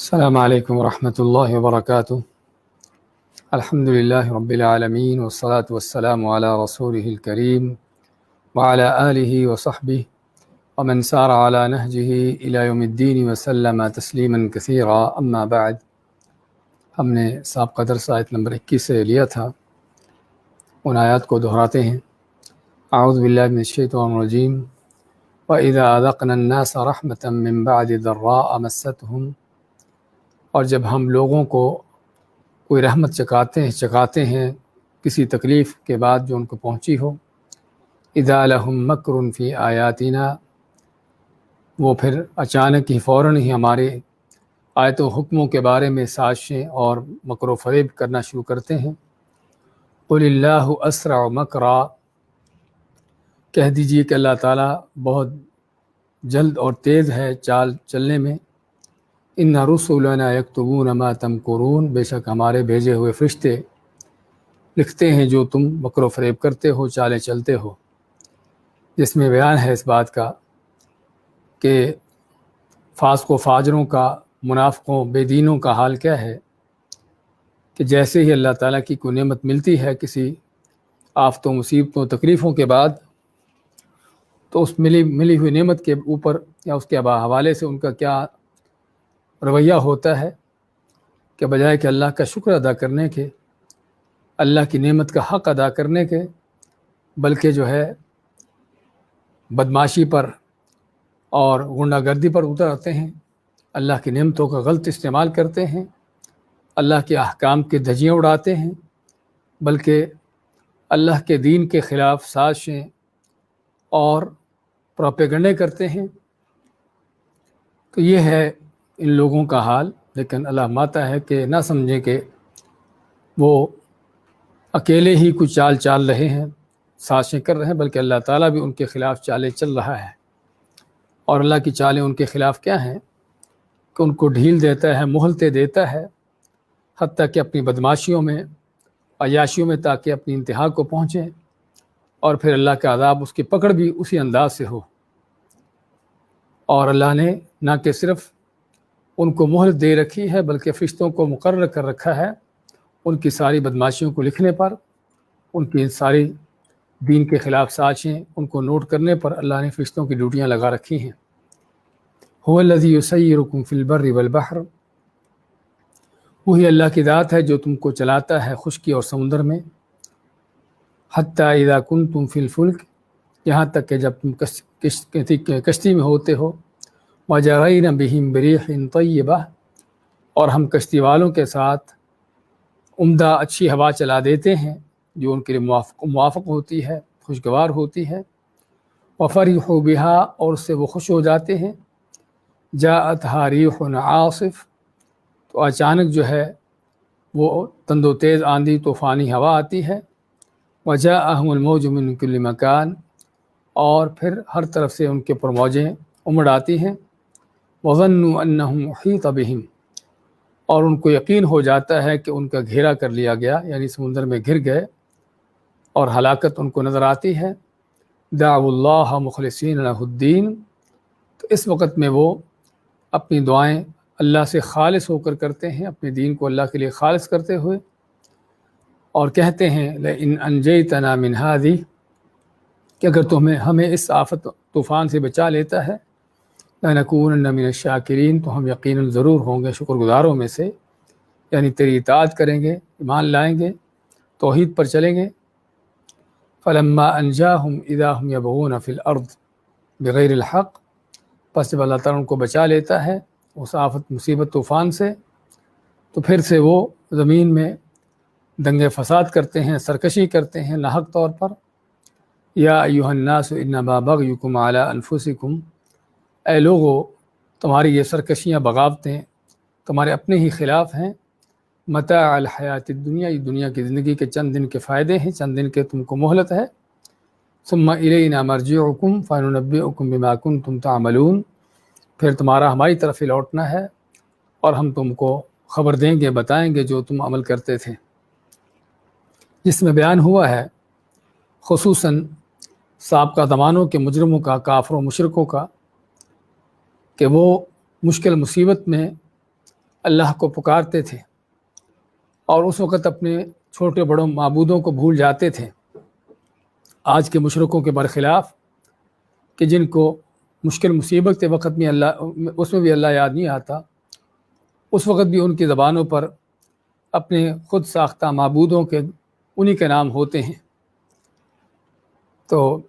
السلام علیکم ورحمۃ اللہ وبرکاتہ۔ الحمد للہ رب العالمین والصلاة والسلام علی رسولہ الکریم وعلی آلہ وصحبہ ومن سار علی نہجہ الی یوم الدین وسلم تسلیما کثیرا، اما بعد۔ ہم نے سابقہ درس آیت نمبر 21 سے لیا تھا، ان آیات کو دہراتے ہیں۔ اعوذ باللہ من الشیطان الرجیم وَإِذَا أَذَقْنَا النَّاسَ رَحْمَةً مِّن بَعْدِ ضَرَّاءَ مَسَّتْهُمْ، اور جب ہم لوگوں کو کوئی رحمت چکاتے ہیں کسی تکلیف کے بعد جو ان کو پہنچی ہو، اذا لہم مکر فی آیاتنا، وہ پھر اچانک ہی فوراً ہی ہمارے آیت و حکموں کے بارے میں سازشیں اور مکر و فریب کرنا شروع کرتے ہیں۔ قل اللہ اسرع مکرا، کہہ دیجئے کہ اللہ تعالیٰ بہت جلد اور تیز ہے چال چلنے میں۔ ان رسلنا یکتبون ما تمکرون، بے شک ہمارے بھیجے ہوئے فرشتے لکھتے ہیں جو تم مکر و فریب کرتے ہو، چالیں چلتے ہو، جس میں بیان ہے اس بات کا کہ فاسق و فاجروں کا، منافقوں، بے دینوں کا حال کیا ہے کہ جیسے ہی اللہ تعالیٰ کی کوئی نعمت ملتی ہے کسی آفتوں، مصیبتوں، تکلیفوں کے بعد، تو اس ملی ہوئی نعمت کے اوپر یا اس کے حوالے سے ان کا کیا رویہ ہوتا ہے کہ بجائے کہ اللہ کا شکر ادا کرنے کے، اللہ کی نعمت کا حق ادا کرنے کے، بلکہ جو ہے بدماشی پر اور غنڈہ گردی پر اتر آتے ہیں، اللہ کی نعمتوں کا غلط استعمال کرتے ہیں، اللہ کے احکام کے دھجیاں اڑاتے ہیں، بلکہ اللہ کے دین کے خلاف سازشیں اور پروپیگنڈے کرتے ہیں۔ تو یہ ہے ان لوگوں کا حال، لیکن اللہ ماتا ہے کہ نہ سمجھیں کہ وہ اکیلے ہی کچھ چال رہے ہیں، سازشیں کر رہے ہیں، بلکہ اللہ تعالیٰ بھی ان کے خلاف چالیں چل رہا ہے۔ اور اللہ کی چالیں ان کے خلاف کیا ہیں کہ ان کو ڈھیل دیتا ہے، مہلتیں دیتا ہے، حتیٰ کہ اپنی بدماشیوں میں، عیاشیوں میں، تاکہ اپنی انتہا کو پہنچیں، اور پھر اللہ کا عذاب، اس کی پکڑ بھی اسی انداز سے ہو۔ اور اللہ نے نہ کہ صرف ان کو مہلت دے رکھی ہے، بلکہ فرشتوں کو مقرر کر رکھا ہے ان کی ساری بدماشیوں کو لکھنے پر، ان کی ساری دین کے خلاف سازشیں ان کو نوٹ کرنے پر اللہ نے فرشتوں کی ڈیوٹیاں لگا رکھی ہیں۔ هو الذی یسیرکم فی البر والبحر، وہی اللہ کی ذات ہے جو تم کو چلاتا ہے خشکی اور سمندر میں، حتی اذا کنتم فی الفلک، یہاں تک کہ جب تم کشتی میں ہوتے ہو، وجرین بہم بریح طیبہ، اور ہم کشتی والوں کے ساتھ عمدہ اچھی ہوا چلا دیتے ہیں جو ان کے لیے موافق ہوتی ہے، خوشگوار ہوتی ہے۔ وفرحوا بہا، اور اس سے وہ خوش ہو جاتے ہیں۔ جاءتھا ریح عاصف، تو اچانک جو ہے وہ تند و تیز آندھی طوفانی ہوا آتی ہے۔ وجاءہم الموج من کل مکان، اور پھر ہر طرف سے ان کے اوپر موجیں امڑ آتی ہیں۔ وظنوا انہم احیط بہم، اور ان کو یقین ہو جاتا ہے کہ ان کا گھیرا کر لیا گیا، یعنی سمندر میں گر گئے اور ہلاکت ان کو نظر آتی ہے۔ دعوا اللہ مخلصین لہ الدین، تو اس وقت میں وہ اپنی دعائیں اللہ سے خالص ہو کر کرتے ہیں، اپنے دین کو اللہ کے لیے خالص کرتے ہوئے، اور کہتے ہیں لئن انجیتنا من ہذہ، کہ اگر ہمیں اس آفت طوفان سے بچا لیتا ہے، لنکونن من الشاکرین، تو ہم یقیناً ضرور ہوں گے شکر گزاروں میں سے، یعنی تیری اطاعت کریں گے، ایمان لائیں گے، توحید پر چلیں گے۔ فلما انجاہم اذا ہم یبغون فی الارض بغیر الحق، پس جب اللہ تعالیٰ ان کو بچا لیتا ہے اس آفت، مصیبت، طوفان سے، تو پھر سے وہ زمین میں دنگے فساد کرتے ہیں، سرکشی کرتے ہیں ناحق طور پر۔ یا ایھا الناس انما بغیکم علی انفسکم، اے لوگو، تمہاری یہ سرکشیاں، بغاوتیں تمہارے اپنے ہی خلاف ہیں۔ متاع الحیات الدنیا، یہ دنیا کی زندگی کے چند دن کے فائدے ہیں، چند دن کے تم کو مہلت ہے۔ ثم الینا مرجعکم فننبئکم بما کنتم تعملون، پھر تمہارا ہماری طرف ہی لوٹنا ہے اور ہم تم کو خبر دیں گے، بتائیں گے جو تم عمل کرتے تھے۔ جس میں بیان ہوا ہے خصوصاً سابقہ زمانوں کے مجرموں کا، کافروں، مشرکوں کا، کہ وہ مشکل مصیبت میں اللہ کو پکارتے تھے اور اس وقت اپنے چھوٹے بڑوں معبودوں کو بھول جاتے تھے. آج کے مشرکوں کے برخلاف کہ جن کو مشکل مصیبت کے وقت میں اس میں بھی اللہ یاد نہیں آتا، اس وقت بھی ان کی زبانوں پر اپنے خود ساختہ معبودوں کے انہی کے نام ہوتے ہیں. تو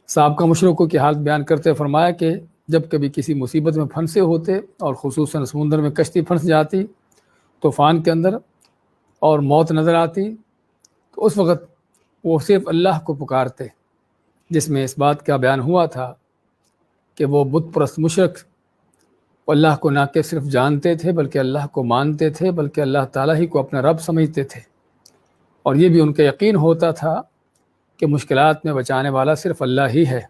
سابقہ مشرکوں کی حالت بیان کرتے فرمایا کہ جب کبھی کسی مصیبت میں پھنسے ہوتے اور خصوصاً سمندر میں کشتی پھنس جاتی طوفان کے اندر اور موت نظر آتی، تو اس وقت وہ صرف اللہ کو پکارتے، جس میں اس بات کا بیان ہوا تھا کہ وہ بت پرست مشرک اللہ کو نہ کہ صرف جانتے تھے بلکہ اللہ کو مانتے تھے، بلکہ اللہ تعالیٰ ہی کو اپنا رب سمجھتے تھے، اور یہ بھی ان کا یقین ہوتا تھا کہ مشکلات میں بچانے والا صرف اللہ ہی ہے.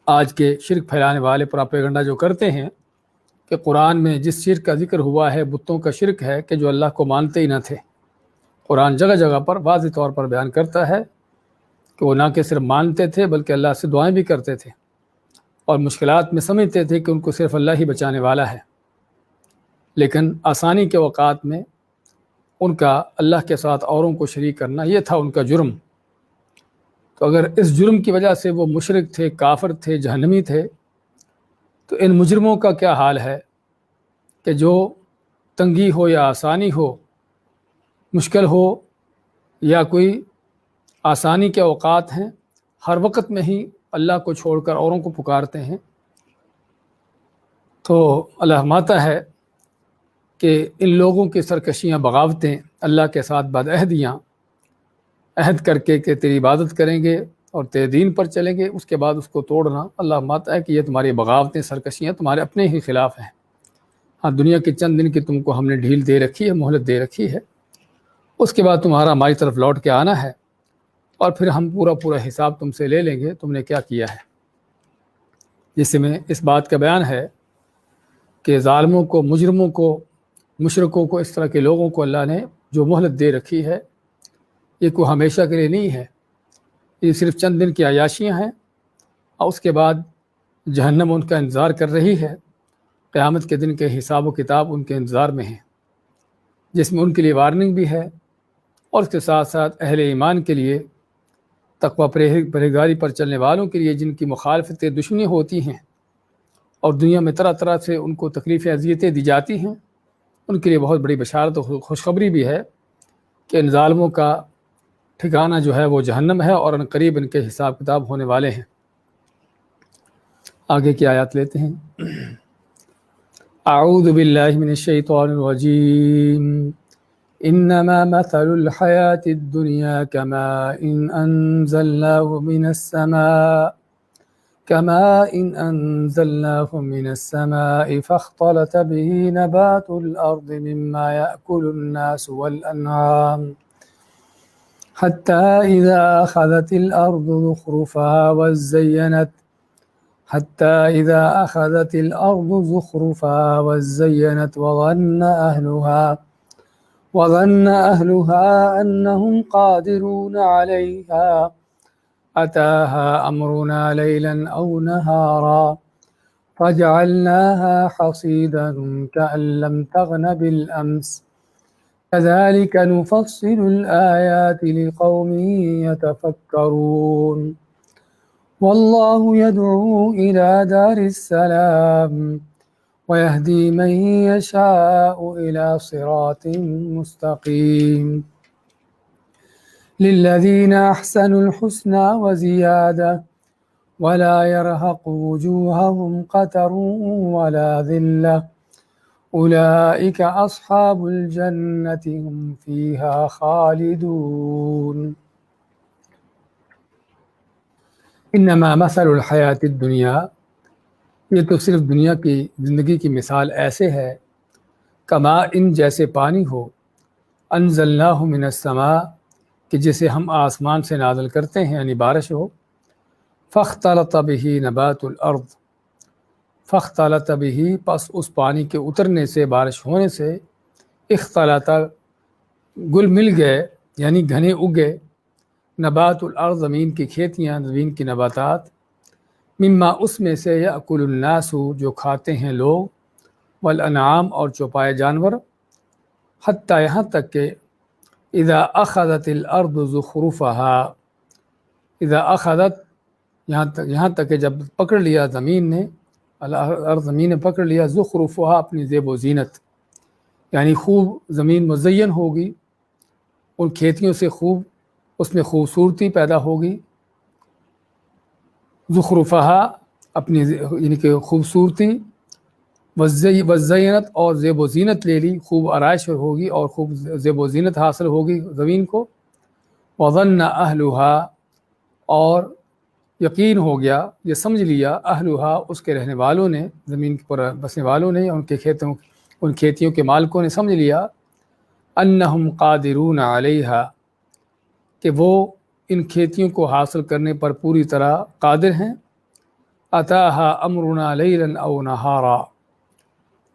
آج کے شرک پھیلانے والے پراپیگنڈا جو کرتے ہیں کہ قرآن میں جس شرک کا ذکر ہوا ہے بتوں کا شرک ہے کہ جو اللہ کو مانتے ہی نہ تھے. قرآن جگہ جگہ پر واضح طور پر بیان کرتا ہے کہ وہ نہ کہ صرف مانتے تھے بلکہ اللہ سے دعائیں بھی کرتے تھے اور مشکلات میں سمجھتے تھے کہ ان کو صرف اللہ ہی بچانے والا ہے. لیکن آسانی کے اوقات میں ان کا اللہ کے ساتھ اوروں کو شریک کرنا یہ تھا ان کا جرم. تو اگر اس جرم کی وجہ سے وہ مشرک تھے، کافر تھے، جہنمی تھے، تو ان مجرموں کا کیا حال ہے کہ جو تنگی ہو یا آسانی ہو، مشکل ہو یا کوئی آسانی کے اوقات ہیں، ہر وقت میں ہی اللہ کو چھوڑ کر اوروں کو پکارتے ہیں. تو اللہ فرماتا ہے کہ ان لوگوں کی سرکشیاں، بغاوتیں، اللہ کے ساتھ بدعہدیاں، عہد کر کے کہ تیری عبادت کریں گے اور تیرے دین پر چلیں گے، اس کے بعد اس کو توڑنا، اللہ فرماتا ہے کہ یہ تمہاری بغاوتیں، سرکشیاں تمہارے اپنے ہی خلاف ہیں. ہاں، دنیا کے چند دن کی تم کو ہم نے ڈھیل دے رکھی ہے، مہلت دے رکھی ہے، اس کے بعد تمہارا ہماری طرف لوٹ کے آنا ہے اور پھر ہم پورا حساب تم سے لے لیں گے تم نے کیا کیا ہے. جس میں اس بات کا بیان ہے کہ ظالموں کو، مجرموں کو، مشرکوں کو، اس طرح کے لوگوں کو اللہ نے جو مہلت دے رکھی ہے یہ کوئی ہمیشہ کے لیے نہیں ہے، یہ صرف چند دن کی عیاشیاں ہیں اور اس کے بعد جہنم ان کا انتظار کر رہی ہے. قیامت کے دن کے حساب و کتاب ان کے انتظار میں ہیں، جس میں ان کے لیے وارننگ بھی ہے اور اس کے ساتھ ساتھ اہل ایمان کے لیے، تقوی پرہیزگاری پر چلنے والوں کے لیے جن کی مخالفتیں، دشمنی ہوتی ہیں اور دنیا میں طرح طرح سے ان کو تکلیفیں، اذیتیں دی جاتی ہیں، ان کے لیے بہت بڑی بشارت و خوشخبری بھی ہے کہ ان ظالموں کا ٹھکانہ جو ہے وہ جہنم ہے اور ان قریب ان کے حساب کتاب ہونے والے ہیں. آگے کی آیات لیتے ہیں. اعوذ باللہ من الشیطان الرجیم. انما مثل الحیاة الدنیا كماء أنزلناه من السماء فاختلط به نبات الأرض مما يأكل الناس والأنعام حتى إذا أخذت الأرض زخرفها وزينت وظن أهلها أنهم قادرون عليها أتاها أمرنا ليلا أو نهارا فجعلناها حصيدا كأن لم تغن بالأمس كذلك نفصل الآيات لقوم يتفكرون والله يدعو إلى دار السلام ويهدي من يشاء إلى صراط مستقيم للذين أحسنوا الحسنى وزيادة ولا يرهق وجوههم قتر ولا ذلة أولئك أصحاب الجنة هم فيها خالدون. انما مثل الحیات الدنیا، یہ تو صرف دنیا کی زندگی کی مثال ایسے ہے، کما ان جیسے پانی ہو، انزلناہ من السماء کہ جسے ہم آسمان سے نازل کرتے ہیں یعنی بارش ہو، فاختلط به نبات الارض، فاختلط به پس اس پانی کے اترنے سے، بارش ہونے سے، اختلط گل مل گئے یعنی گھنے اگے، نبات الارض زمین کی کھیتیاں، زمین کی نباتات، مما اس میں سے یأکل الناس جو کھاتے ہیں لوگ، والانعام اور چوپائے جانور، حتیٰ یہاں تک کہ اذا اخذت الارض زخرفها، اذا اخذت یہاں تک کہ جب پکڑ لیا زمین نے، الارض زمین نے پکڑ لیا، زخرفها اپنی زیب و زینت، یعنی خوب زمین مزین ہوگی، ان کھیتیوں سے خوب اس میں خوبصورتی پیدا ہوگی، زخرفها اپنی یعنی کہ خوبصورتی، وزینت اور زیب و زینت لے لی، خوب آرائش ہوگی اور خوب زیب و زینت حاصل ہوگی زمین کو، وظن اہلها اور یقین ہو گیا، یہ سمجھ لیا، اہلها اس کے رہنے والوں نے، زمین پر بسنے والوں نے، ان کھیتیوں کے مالکوں نے سمجھ لیا، انہم قادرون علیہا کہ وہ ان کھیتیوں کو حاصل کرنے پر پوری طرح قادر ہیں، اتاہا امرنا لیلا او نہارا،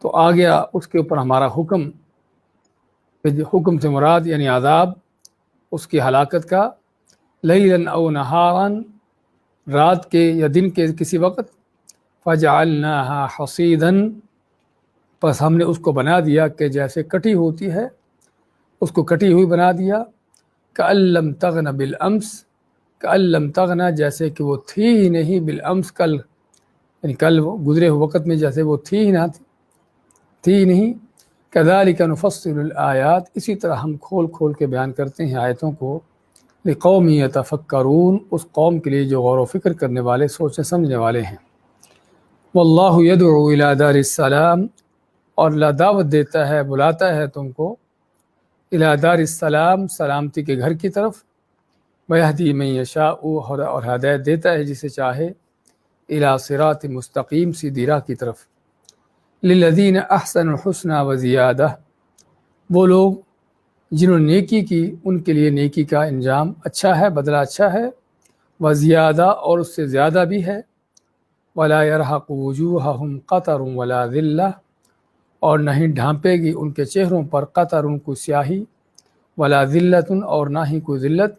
تو آ گیا اس کے اوپر ہمارا حکم، حکم سے مراد یعنی عذاب اس کی ہلاکت کا، لیلا او نہارا رات کے یا دن کے کسی وقت، فجعلناها حصیدا پس ہم نے اس کو بنا دیا کہ جیسے کٹی ہوتی ہے، اس کو کٹی ہوئی بنا دیا، کأن لم تغن بالامس، کأن لم تغن جیسے کہ وہ تھی ہی نہیں، بالامس کل، یعنی کل گزرے ہوئے وقت میں جیسے وہ تھی ہی نہ تھی ہی نہیں، کذالک نفصل الآیات اسی طرح ہم کھول کھول کے بیان کرتے ہیں آیتوں کو، لقوم یتفکرون اس قوم کے لیے جو غور و فکر کرنے والے، سوچنے سمجھنے والے ہیں، واللہ یدعو الی دار السلام اور اللہ دعوت دیتا ہے، بلاتا ہے تم کو، الی دار السلام سلامتی کے گھر کی طرف، ویہدی من یشاء اور ہدایت دیتا ہے جسے چاہے، الی صراط مستقیم سیدھی راہ کی طرف، للذین احسنوا الحسنى وزیادہ وہ لوگ جنہوں نے نیکی کی ان کے لیے نیکی کا انجام اچھا ہے، بدلہ اچھا ہے، وزیادہ اور اس سے زیادہ بھی ہے، ولا يرهق وجوہہم قتر ولا ذلہ اور نہیں ڈھانپے گی ان کے چہروں پر قطر کو سیاہی، ولا ذلت اور نہ ہی کوئی ذلت،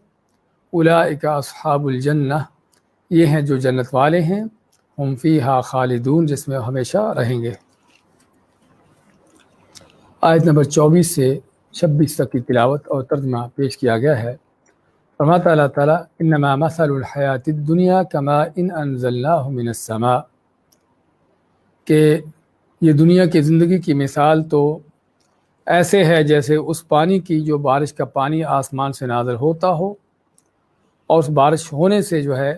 اولئک اصحاب الجنہ یہ ہیں جو جنت والے ہیں، ہم فیہا خالدون جس میں ہمیشہ رہیں گے۔ آیت نمبر 24 سے 26 تک کی تلاوت اور ترجمہ پیش کیا گیا ہے۔ فرماتا اللہ تعالیٰ انما مثل الحیات الدنیا کماء انزلناہ من السماء کہ یہ دنیا کی زندگی کی مثال تو ایسے ہے جیسے اس پانی کی جو بارش کا پانی آسمان سے نازل ہوتا ہو، اور اس بارش ہونے سے جو ہے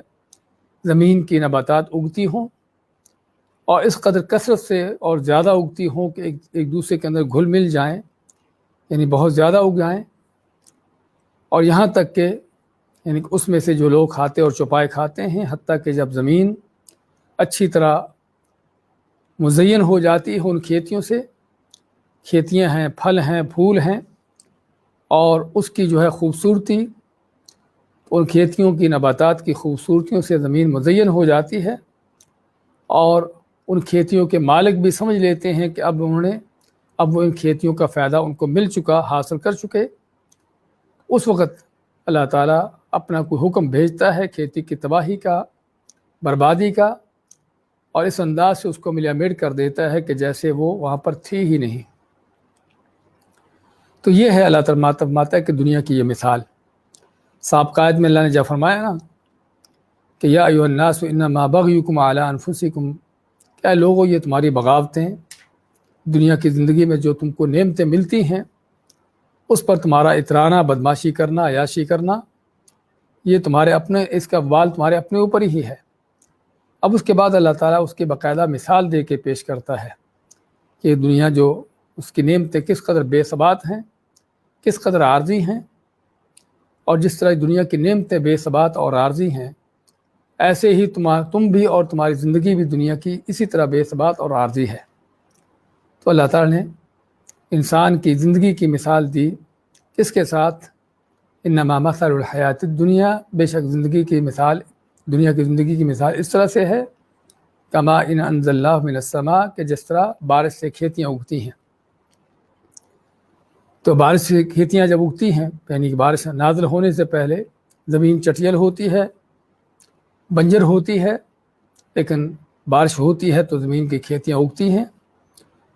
زمین کی نباتات اگتی ہوں، اور اس قدر کثرت سے اور زیادہ اگتی ہوں کہ ایک دوسرے کے اندر گھل مل جائیں، یعنی بہت زیادہ اگ جائیں، اور یہاں تک کہ یعنی اس میں سے جو لوگ کھاتے اور چوپائے کھاتے ہیں، حتیٰ کہ جب زمین اچھی طرح مزین ہو جاتی ہے ان کھیتیوں سے، کھیتیاں ہیں، پھل ہیں، پھول ہیں، اور اس کی جو ہے خوبصورتی، ان کھیتیوں کی نباتات کی خوبصورتیوں سے زمین مزین ہو جاتی ہے، اور ان کھیتیوں کے مالک بھی سمجھ لیتے ہیں کہ اب وہ ان کھیتیوں کا فائدہ ان کو مل چکا، حاصل کر چکے، اس وقت اللہ تعالیٰ اپنا کوئی حکم بھیجتا ہے کھیتی کی تباہی کا، بربادی کا، اور اس انداز سے اس کو ملیامڈ کر دیتا ہے کہ جیسے وہ وہاں پر تھی ہی نہیں۔ تو یہ ہے اللہ تعالیٰ فرماتا ہے کہ دنیا کی یہ مثال، سابقہ آیت میں اللہ نے جب فرمایا نا کہ یا ایھا الناس انما بغیکم علی انفسکم، کیا لوگوں یہ تمہاری بغاوتیں، دنیا کی زندگی میں جو تم کو نعمتیں ملتی ہیں اس پر تمہارا اترانا، بدماشی کرنا، عیاشی کرنا، یہ تمہارے اپنے، اس کا وبال تمہارے اپنے اوپر ہی ہے۔ اب اس کے بعد اللہ تعالیٰ اس کی باقاعدہ مثال دے کے پیش کرتا ہے کہ دنیا جو اس کی نعمتیں کس قدر بے ثبات ہیں، کس قدر عارضی ہیں، اور جس طرح دنیا کی نعمتیں بے ثبات اور عارضی ہیں، ایسے ہی تم بھی اور تمہاری زندگی بھی دنیا کی اسی طرح بے ثبات اور عارضی ہے۔ تو اللہ تعالیٰ نے انسان کی زندگی کی مثال دی کس کے ساتھ؟ انما مثل الحیات الدنیا، بے شک زندگی کی مثال، دنیا کی زندگی کی مثال اس طرح سے ہے، کما ان انزلناہ من السماء کہ جس طرح بارش سے کھیتیاں اگتی ہیں۔ تو بارش سے کھیتیاں جب اگتی ہیں یعنی کہ بارش نازل ہونے سے پہلے زمین چٹیل ہوتی ہے، بنجر ہوتی ہے، لیکن بارش ہوتی ہے تو زمین کی کھیتیاں اگتی ہیں،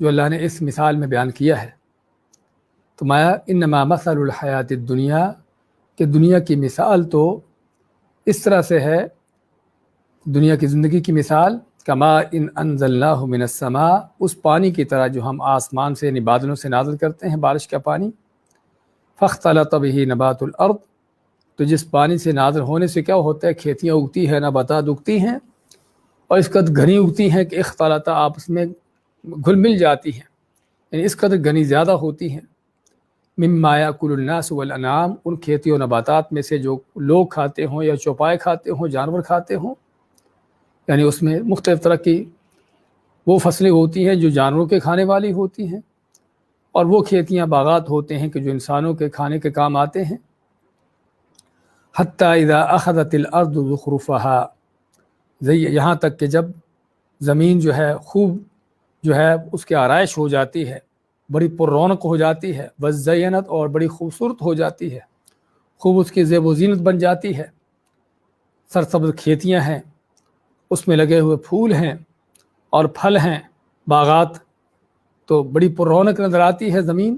جو اللہ نے اس مثال میں بیان کیا ہے۔ تو مایا انما مثل الحیات الدنیا، کہ دنیا کی مثال تو اس طرح سے ہے، دنیا کی زندگی کی مثال کما ان انزلناہ من السماء، اس پانی کی طرح جو ہم آسمان سے یعنی بادلوں سے نازل کرتے ہیں بارش کا پانی، فاختلط بہ نبات الارض، تو جس پانی سے نازل ہونے سے کیا ہوتا ہے، کھیتیاں اگتی ہیں، نباتات اگتی ہیں، اور اس قدر گھنی اگتی ہیں کہ اختلاط آپس میں گھل مل جاتی ہیں، یعنی اس قدر گھنی زیادہ ہوتی ہیں، مما یاکل الناس والانعام، ان کھیتی و نباتات میں سے جو لوگ کھاتے ہوں یا چوپائے کھاتے ہوں، جانور کھاتے ہوں، یعنی اس میں مختلف طرح کی وہ فصلیں ہوتی ہیں جو جانوروں کے کھانے والی ہوتی ہیں، اور وہ کھیتیاں باغات ہوتے ہیں کہ جو انسانوں کے کھانے کے کام آتے ہیں۔ حتی اذا اخذت الارض زخرفها، یہاں تک کہ جب زمین جو ہے خوب جو ہے اس کی آرائش ہو جاتی ہے، بڑی پر رونق ہو جاتی ہے، وزینت، اور بڑی خوبصورت ہو جاتی ہے، خوب اس کی زیب و زینت بن جاتی ہے، سرسبز کھیتیاں ہیں، اس میں لگے ہوئے پھول ہیں اور پھل ہیں، باغات، تو بڑی پر رونق نظر آتی ہے زمین،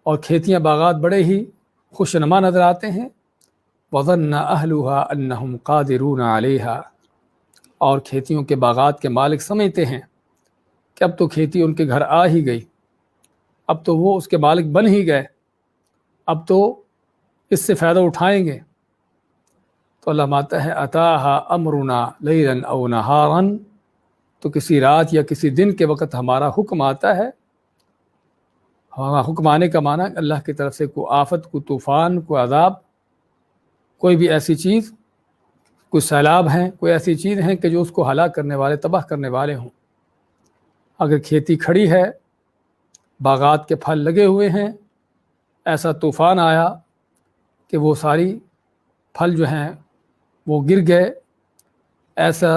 اور کھیتیاں باغات بڑے ہی خوش نما نظر آتے ہیں۔ وظن اہلھا انہم قادرون علیہا، اور کھیتیوں کے باغات کے مالک سمجھتے ہیں کہ اب تو کھیتی ان کے گھر آ ہی گئی، اب تو وہ اس کے مالک بن ہی گئے، اب تو اس سے فائدہ اٹھائیں گے۔ تو اللہ ماتا ہے اتاہا امرنا لیلا او نہارا، تو کسی رات یا کسی دن کے وقت ہمارا حکم آتا ہے۔ ہمارا حکم آنے کا معنی اللہ کی طرف سے کوئی آفت، کوئی طوفان، کوئی عذاب، کوئی بھی ایسی چیز، کوئی سیلاب ہیں، کوئی ایسی چیز ہیں کہ جو اس کو ہلاک کرنے والے، تباہ کرنے والے ہوں۔ اگر کھیتی کھڑی ہے، باغات کے پھل لگے ہوئے ہیں، ایسا طوفان آیا کہ وہ ساری پھل جو ہیں وہ گر گئے، ایسا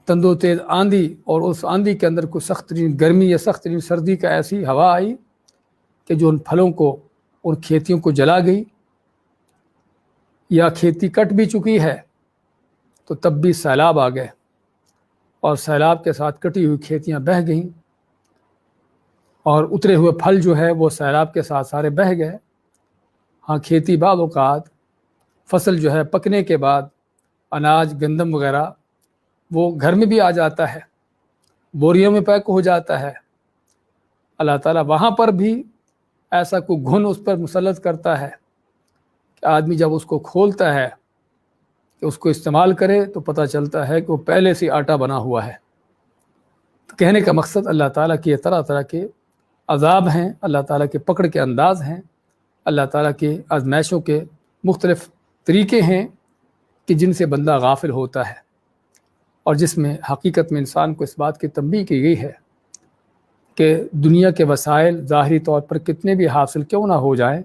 تند و تیز آندھی، اور اس آندھی کے اندر کوئی سخت ترین گرمی یا سخت ترین سردی کا ایسی ہوا آئی کہ جو ان پھلوں کو، ان کھیتیوں کو جلا گئی، یا کھیتی کٹ بھی چکی ہے تو تب بھی سیلاب آ گئے، اور سیلاب کے ساتھ کٹی ہوئی کھیتیاں بہہ گئیں، اور اترے ہوئے پھل جو ہے وہ سیلاب کے ساتھ سارے بہہ گئے۔ ہاں کھیتی بعض اوقات فصل جو ہے پکنے کے بعد، اناج، گندم وغیرہ، وہ گھر میں بھی آ جاتا ہے، بوریوں میں پیک ہو جاتا ہے، اللہ تعالیٰ وہاں پر بھی ایسا کوئی گھن اس پر مسلط کرتا ہے کہ آدمی جب اس کو کھولتا ہے کہ اس کو استعمال کرے تو پتہ چلتا ہے کہ وہ پہلے سے آٹا بنا ہوا ہے۔ تو کہنے کا مقصد اللہ تعالیٰ کے طرح طرح کے عذاب ہیں، اللہ تعالیٰ کے پکڑ کے انداز ہیں، اللہ تعالیٰ کے آزمائشوں کے مختلف طریقے ہیں کہ جن سے بندہ غافل ہوتا ہے، اور جس میں حقیقت میں انسان کو اس بات کی تنبیہ کی گئی ہے کہ دنیا کے وسائل ظاہری طور پر کتنے بھی حاصل کیوں نہ ہو جائیں،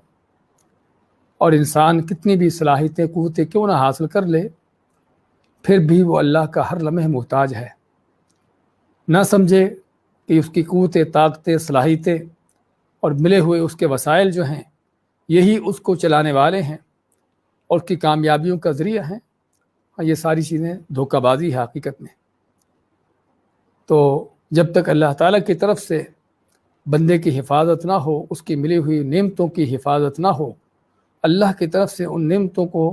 اور انسان کتنی بھی صلاحیتیں، قوتیں کیوں نہ حاصل کر لے، پھر بھی وہ اللہ کا ہر لمحے محتاج ہے۔ نہ سمجھے کہ اس کی قوتیں، طاقتیں، صلاحیتیں اور ملے ہوئے اس کے وسائل جو ہیں یہی اس کو چلانے والے ہیں اور اس کی کامیابیوں کا ذریعہ ہیں۔ یہ ساری چیزیں دھوکہ بازی ہے حقیقت میں۔ تو جب تک اللہ تعالیٰ کی طرف سے بندے کی حفاظت نہ ہو، اس کی ملی ہوئی نعمتوں کی حفاظت نہ ہو، اللہ کی طرف سے ان نعمتوں کو،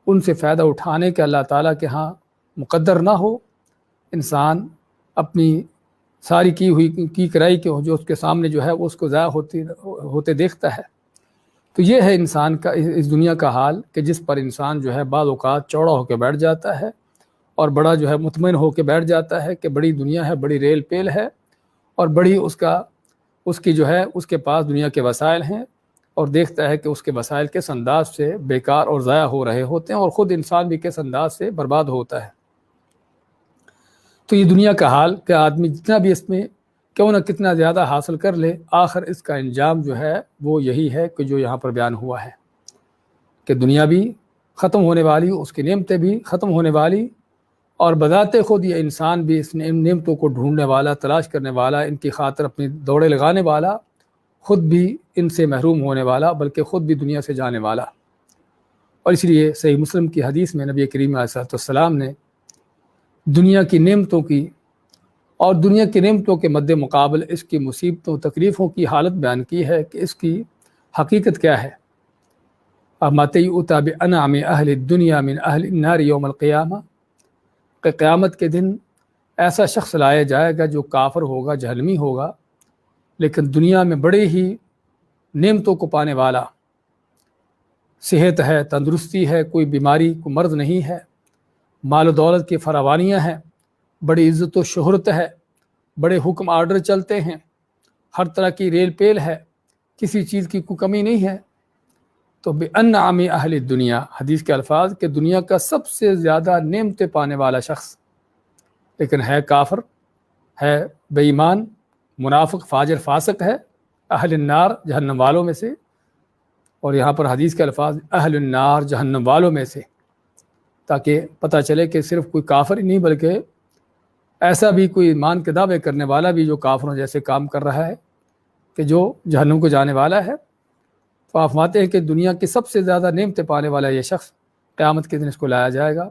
ان سے فائدہ اٹھانے کے اللہ تعالیٰ کے ہاں مقدر نہ ہو، انسان اپنی ساری کی ہوئی کی کرائی کے جو اس کے سامنے جو ہے وہ اس کو ضائع ہوتے دیکھتا ہے۔ تو یہ ہے انسان کا، اس دنیا کا حال، کہ جس پر انسان جو ہے بعض اوقات چوڑا ہو کے بیٹھ جاتا ہے اور بڑا جو ہے مطمئن ہو کے بیٹھ جاتا ہے کہ بڑی دنیا ہے، بڑی ریل پیل ہے، اور بڑی اس کی جو ہے اس کے پاس دنیا کے وسائل ہیں، اور دیکھتا ہے کہ اس کے وسائل کس انداز سے بیکار اور ضائع ہو رہے ہوتے ہیں، اور خود انسان بھی کس انداز سے برباد ہوتا ہے۔ تو یہ دنیا کا حال کہ آدمی جتنا بھی اس میں کیوں نہ کتنا زیادہ حاصل کر لے، آخر اس کا انجام جو ہے وہ یہی ہے کہ جو یہاں پر بیان ہوا ہے کہ دنیا بھی ختم ہونے والی، اس کی نعمتیں بھی ختم ہونے والی، اور بذات خود یہ انسان بھی اس نعمتوں کو ڈھونڈنے والا، تلاش کرنے والا، ان کی خاطر اپنی دوڑے لگانے والا، خود بھی ان سے محروم ہونے والا، بلکہ خود بھی دنیا سے جانے والا۔ اور اس لیے صحیح مسلم کی حدیث میں نبی کریم علیہ الصلوۃ والسلام نے دنیا کی نعمتوں کی اور دنیا کی نعمتوں کے مد مقابل اس کی مصیبتوں تکلیفوں کی حالت بیان کی ہے کہ اس کی حقیقت کیا ہے۔ ماتی اتاب انعام اہل الدنیا من اہل النار یوم القیامہ، کہ قیامت کے دن ایسا شخص لایا جائے گا جو کافر ہوگا، جہنمی ہوگا، لیکن دنیا میں بڑے ہی نعمتوں کو پانے والا، صحت ہے، تندرستی ہے، کوئی بیماری کو مرض نہیں ہے، مال و دولت کی فراوانیاں ہیں، بڑی عزت و شہرت ہے، بڑے حکم آرڈر چلتے ہیں، ہر طرح کی ریل پیل ہے، کسی چیز کی کوئی کمی نہیں ہے۔ تو بِأَنْعَمِ اہل الدنیا، حدیث کے الفاظ کہ دنیا کا سب سے زیادہ نعمتیں پانے والا شخص، لیکن ہے کافر، ہے بے ایمان، منافق، فاجر، فاسق ہے، اہل النار، جہنم والوں میں سے۔ اور یہاں پر حدیث کے الفاظ اہل النار، جہنم والوں میں سے، تاکہ پتہ چلے کہ صرف کوئی کافر ہی نہیں بلکہ ایسا بھی کوئی ایمان کے دعوے کرنے والا بھی جو کافروں جیسے کام کر رہا ہے کہ جو جہنم کو جانے والا ہے۔ تو آپ فرماتے ہیں کہ دنیا کی سب سے زیادہ نعمتیں پانے والا یہ شخص قیامت کے دن اس کو لایا جائے گا،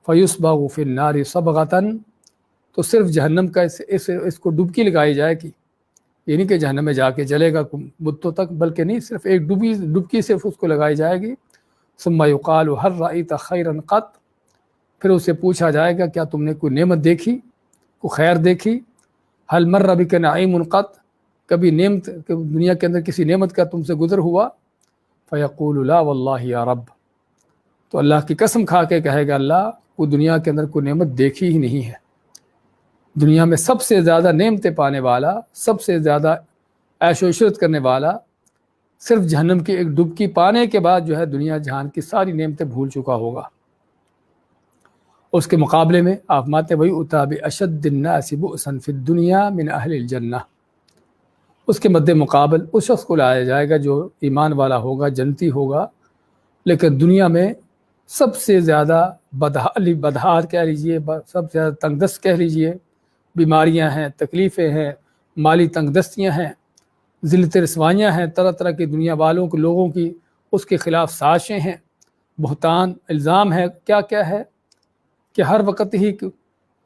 فَيُصْبَغُ فِي النَّارِ صَبْغَةً، تو صرف جہنم کا اس کو ڈبکی لگائی جائے گی، یہ نہیں کہ جہنم میں جا کے جلے گا مدتوں تک، بلکہ نہیں، صرف ایک ڈبکی صرف اس کو لگائی جائے گی۔ ثُمَّ يُقَالُ هَلْ رَأَيْتَ خَيْرًا قَطْ، پھر اسے پوچھا جائے گا کیا تم نے کوئی نعمت دیکھی، کوئی خیر دیکھی؟ هَلْ مَرَّ بِكَ نَعِيمٌ قَطْ، کبھی نعمت دنیا کے اندر کسی نعمت کا تم سے گزر ہوا؟ فَيَقُولُ لَا وَاللَّهِ يَا رَبِّ، تو اللہ کی قسم کھا کے کہے گا اللہ وہ دنیا کے اندر کوئی نعمت دیکھی ہی نہیں ہے۔ دنیا میں سب سے زیادہ نعمتیں پانے والا، سب سے زیادہ عیش و عشرت کرنے والا، صرف جہنم کی ایک ڈبکی پانے کے بعد جو ہے دنیا جہان کی ساری نعمتیں بھول چکا ہوگا۔ اس کے مقابلے میں آپ ماتے وہی اتاب اشد الناس بؤسا فی الدنیا من اہل الجنہ، اس کے مد مقابل اس شخص کو لایا جائے گا جو ایمان والا ہوگا، جنتی ہوگا، لیکن دنیا میں سب سے زیادہ بدحال کہہ لیجئے، سب سے زیادہ تنگ دست کہہ لیجئے، بیماریاں ہیں، تکلیفیں ہیں، مالی تنگ دستیاں ہیں، ذلت رسوائیاں ہیں، طرح طرح کی دنیا والوں کے لوگوں کی اس کے خلاف سازشیں ہیں، بہتان، الزام ہے، کیا کیا ہے کہ ہر وقت ہی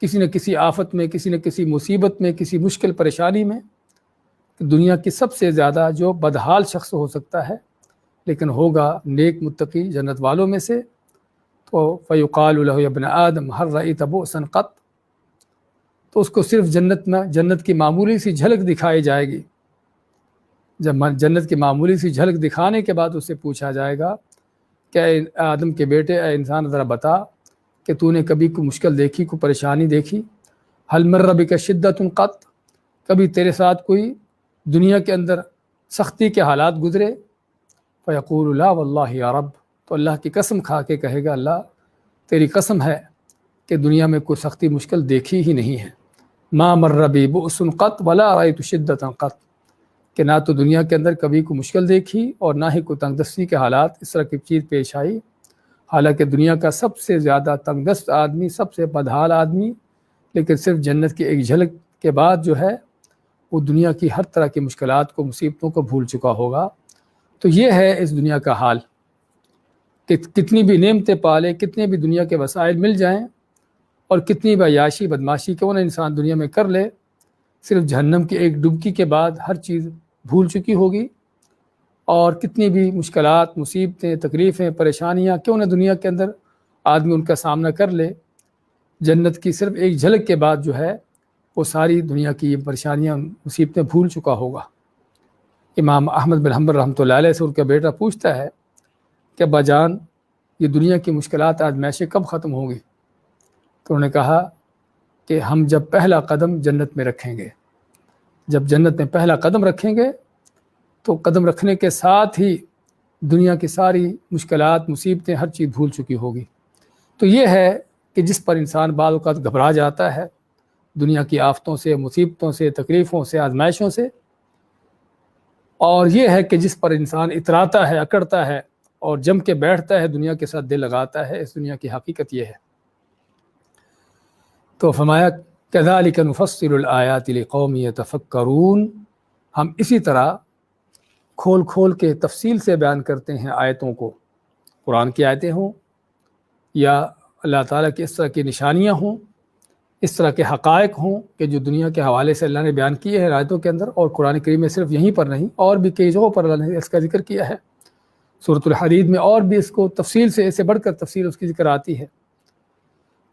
کسی نہ کسی آفت میں، کسی نہ کسی مصیبت میں، کسی مشکل پریشانی میں۔ دنیا کی سب سے زیادہ جو بدحال شخص ہو سکتا ہے لیکن ہوگا نیک متقی جنت والوں میں سے، تو فیقال له یا ابن آدم هل رأیت بؤسا قط، تو اس کو صرف جنت کی معمولی سی جھلک دکھائی جائے گی۔ جب جنت کی معمولی سی جھلک دکھانے کے بعد اسے پوچھا جائے گا کہ اے آدم کے بیٹے، اے انسان ذرا بتا کہ تو نے کبھی کوئی مشکل دیکھی، کوئی پریشانی دیکھی؟ هل مر بک شدۃ قط، کبھی تیرے ساتھ کوئی دنیا کے اندر سختی کے حالات گزرے؟ فیقول لا واللہ یا رب، تو اللہ کی قسم کھا کے کہے گا اللہ تیری قسم ہے کہ دنیا میں کوئی سختی مشکل دیکھی ہی نہیں ہے۔ ما مر بی بؤس قط ولا رأیت شدۃ قط، کہ نہ تو دنیا کے اندر کبھی کوئی مشکل دیکھی اور نہ ہی کوئی تنگ دستی کے حالات اس طرح کی چیز پیش آئی۔ حالانکہ دنیا کا سب سے زیادہ تنگ دست آدمی، سب سے بدحال آدمی، لیکن صرف جنت کی ایک جھلک کے بعد جو ہے وہ دنیا کی ہر طرح کی مشکلات کو، مصیبتوں کو بھول چکا ہوگا۔ تو یہ ہے اس دنیا کا حال کہ کتنی بھی نعمتیں پالے، کتنے بھی دنیا کے وسائل مل جائیں اور کتنی بھی عیاشی بدماشی کیوں نہ انسان دنیا میں کر لے، صرف جہنم کی ایک ڈبکی کے بعد ہر چیز بھول چکی ہوگی، اور کتنی بھی مشکلات، مصیبتیں، تکلیفیں، پریشانیاں کیوں نہ دنیا کے اندر آدمی ان کا سامنا کر لے، جنت کی صرف ایک جھلک کے بعد جو ہے وہ ساری دنیا کی یہ پریشانیاں، مصیبتیں بھول چکا ہوگا۔ امام احمد بن حنبل رحمۃ اللہ علیہ سے ان کا بیٹا پوچھتا ہے کہ ابا جان یہ دنیا کی مشکلات آزمائشیں کب ختم ہوں گی؟ تو انہوں نے کہا کہ ہم جب پہلا قدم جنت میں رکھیں گے، جب جنت میں پہلا قدم رکھیں گے تو قدم رکھنے کے ساتھ ہی دنیا کی ساری مشکلات، مصیبتیں، ہر چیز بھول چکی ہوگی۔ تو یہ ہے کہ جس پر انسان بعض اوقات گھبرا جاتا ہے دنیا کی آفتوں سے، مصیبتوں سے، تکلیفوں سے، آزمائشوں سے، اور یہ ہے کہ جس پر انسان اتراتا ہے، اکڑتا ہے اور جم کے بیٹھتا ہے، دنیا کے ساتھ دل لگاتا ہے۔ اس دنیا کی حقیقت یہ ہے۔ تو فرمایا کذالک نفصل الآیات لقوم یتفکرون، ہم اسی طرح کھول کھول کے تفصیل سے بیان کرتے ہیں آیتوں کو، قرآن کی آیتیں ہوں یا اللہ تعالیٰ کی اس طرح کی نشانیاں ہوں اس طرح کے حقائق ہوں کہ جو دنیا کے حوالے سے اللہ نے بیان کیے ہیں آیتوں کے اندر، اور قرآن کریم میں صرف یہیں پر نہیں اور بھی کئی جگہوں پر اللہ نے اس کا ذکر کیا ہے۔ سورۃ الحدید میں اور بھی اس کو تفصیل سے، اسے بڑھ کر تفصیل اس کی ذکر آتی ہے۔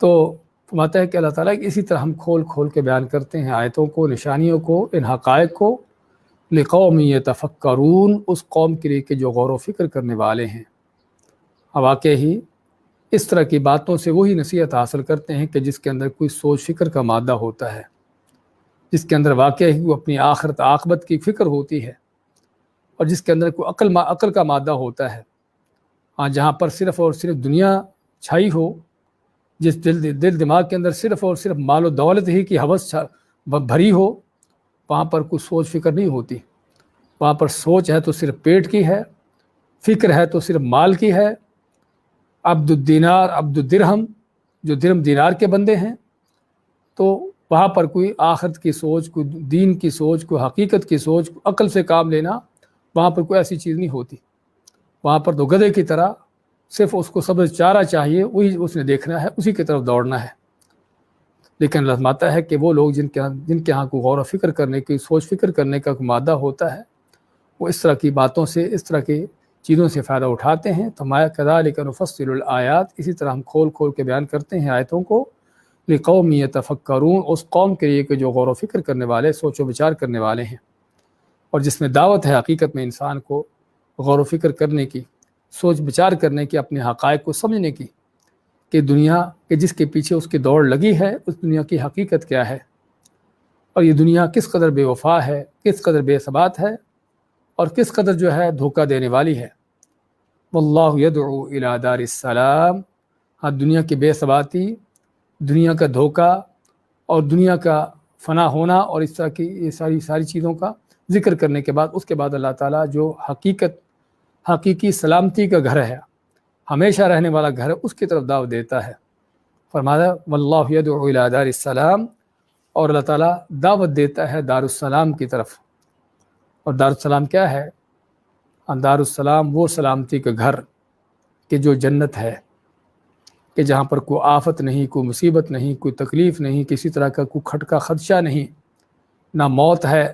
تو فرماتا ہے کہ اللہ تعالیٰ اسی طرح ہم کھول کھول کے بیان کرتے ہیں آیتوں کو، نشانیوں کو، ان حقائق کو، لقوم یتفکرون، اس قوم کے لیے کہ جو غور و فکر کرنے والے ہیں۔ واقعی ہی اس طرح کی باتوں سے وہی نصیحت حاصل کرتے ہیں کہ جس کے اندر کوئی سوچ فکر کا مادہ ہوتا ہے، جس کے اندر واقعی ہی وہ اپنی آخرت عاقبت کی فکر ہوتی ہے، اور جس کے اندر کوئی عقل کا مادہ ہوتا ہے۔ ہاں، جہاں پر صرف اور صرف دنیا چھائی ہو، جس دل دماغ کے اندر صرف اور صرف مال و دولت ہی کی ہوس بھری ہو، وہاں پر کوئی سوچ فکر نہیں ہوتی۔ وہاں پر سوچ ہے تو صرف پیٹ کی ہے، فکر ہے تو صرف مال کی ہے۔ عبد الدینار عبد الدرہم، جو درہم دینار کے بندے ہیں، تو وہاں پر کوئی آخرت کی سوچ، کوئی دین کی سوچ، کوئی حقیقت کی سوچ، عقل سے کام لینا، وہاں پر کوئی ایسی چیز نہیں ہوتی۔ وہاں پر تو گدھے کی طرح صرف اس کو سبز چارہ چاہیے، وہی اس نے دیکھنا ہے، اسی کی طرف دوڑنا ہے۔ لیکن اللہ فرماتا ہے کہ وہ لوگ جن کے ہاں کو غور و فکر کرنے کی، سوچ فکر کرنے کا مادہ ہوتا ہے، وہ اس طرح کی باتوں سے، اس طرح کی چیزوں سے فائدہ اٹھاتے ہیں۔ تو ما کذالک نفصل الآیات، اسی طرح ہم کھول کھول کے بیان کرتے ہیں آیتوں کو، لقوم یتفکرون، اس قوم کے لیے کہ جو غور و فکر کرنے والے، سوچ و بچار کرنے والے ہیں، اور جس میں دعوت ہے حقیقت میں انسان کو غور و فکر کرنے کی، سوچ بچار کرنے کی، اپنے حقائق کو سمجھنے کی، کہ دنیا کے جس کے پیچھے اس کی دوڑ لگی ہے، اس دنیا کی حقیقت کیا ہے، اور یہ دنیا کس قدر بے وفا ہے، کس قدر بے ثبات ہے، اور کس قدر جو ہے دھوکہ دینے والی ہے۔ واللہ یدعو الی دار السلام، ہاں، دنیا کی بے ثباتی، دنیا کا دھوکہ اور دنیا کا فنا ہونا اور اس طرح کی یہ ساری چیزوں کا ذکر کرنے کے بعد، اس کے بعد اللہ تعالیٰ جو حقیقی سلامتی کا گھر ہے، ہمیشہ رہنے والا گھر ہے، اس کی طرف دعوت دیتا ہے۔ فرمایا واللہ یدعو الی دار السلام، اور اللہ تعالیٰ دعوت دیتا ہے دار السلام کی طرف۔ اور دار السلام کیا ہے؟ دار السلام وہ سلامتی کا گھر کہ جو جنت ہے، کہ جہاں پر کوئی آفت نہیں، کوئی مصیبت نہیں، کوئی تکلیف نہیں، کسی طرح کا کوئی کھٹکا خدشہ نہیں، نہ موت ہے،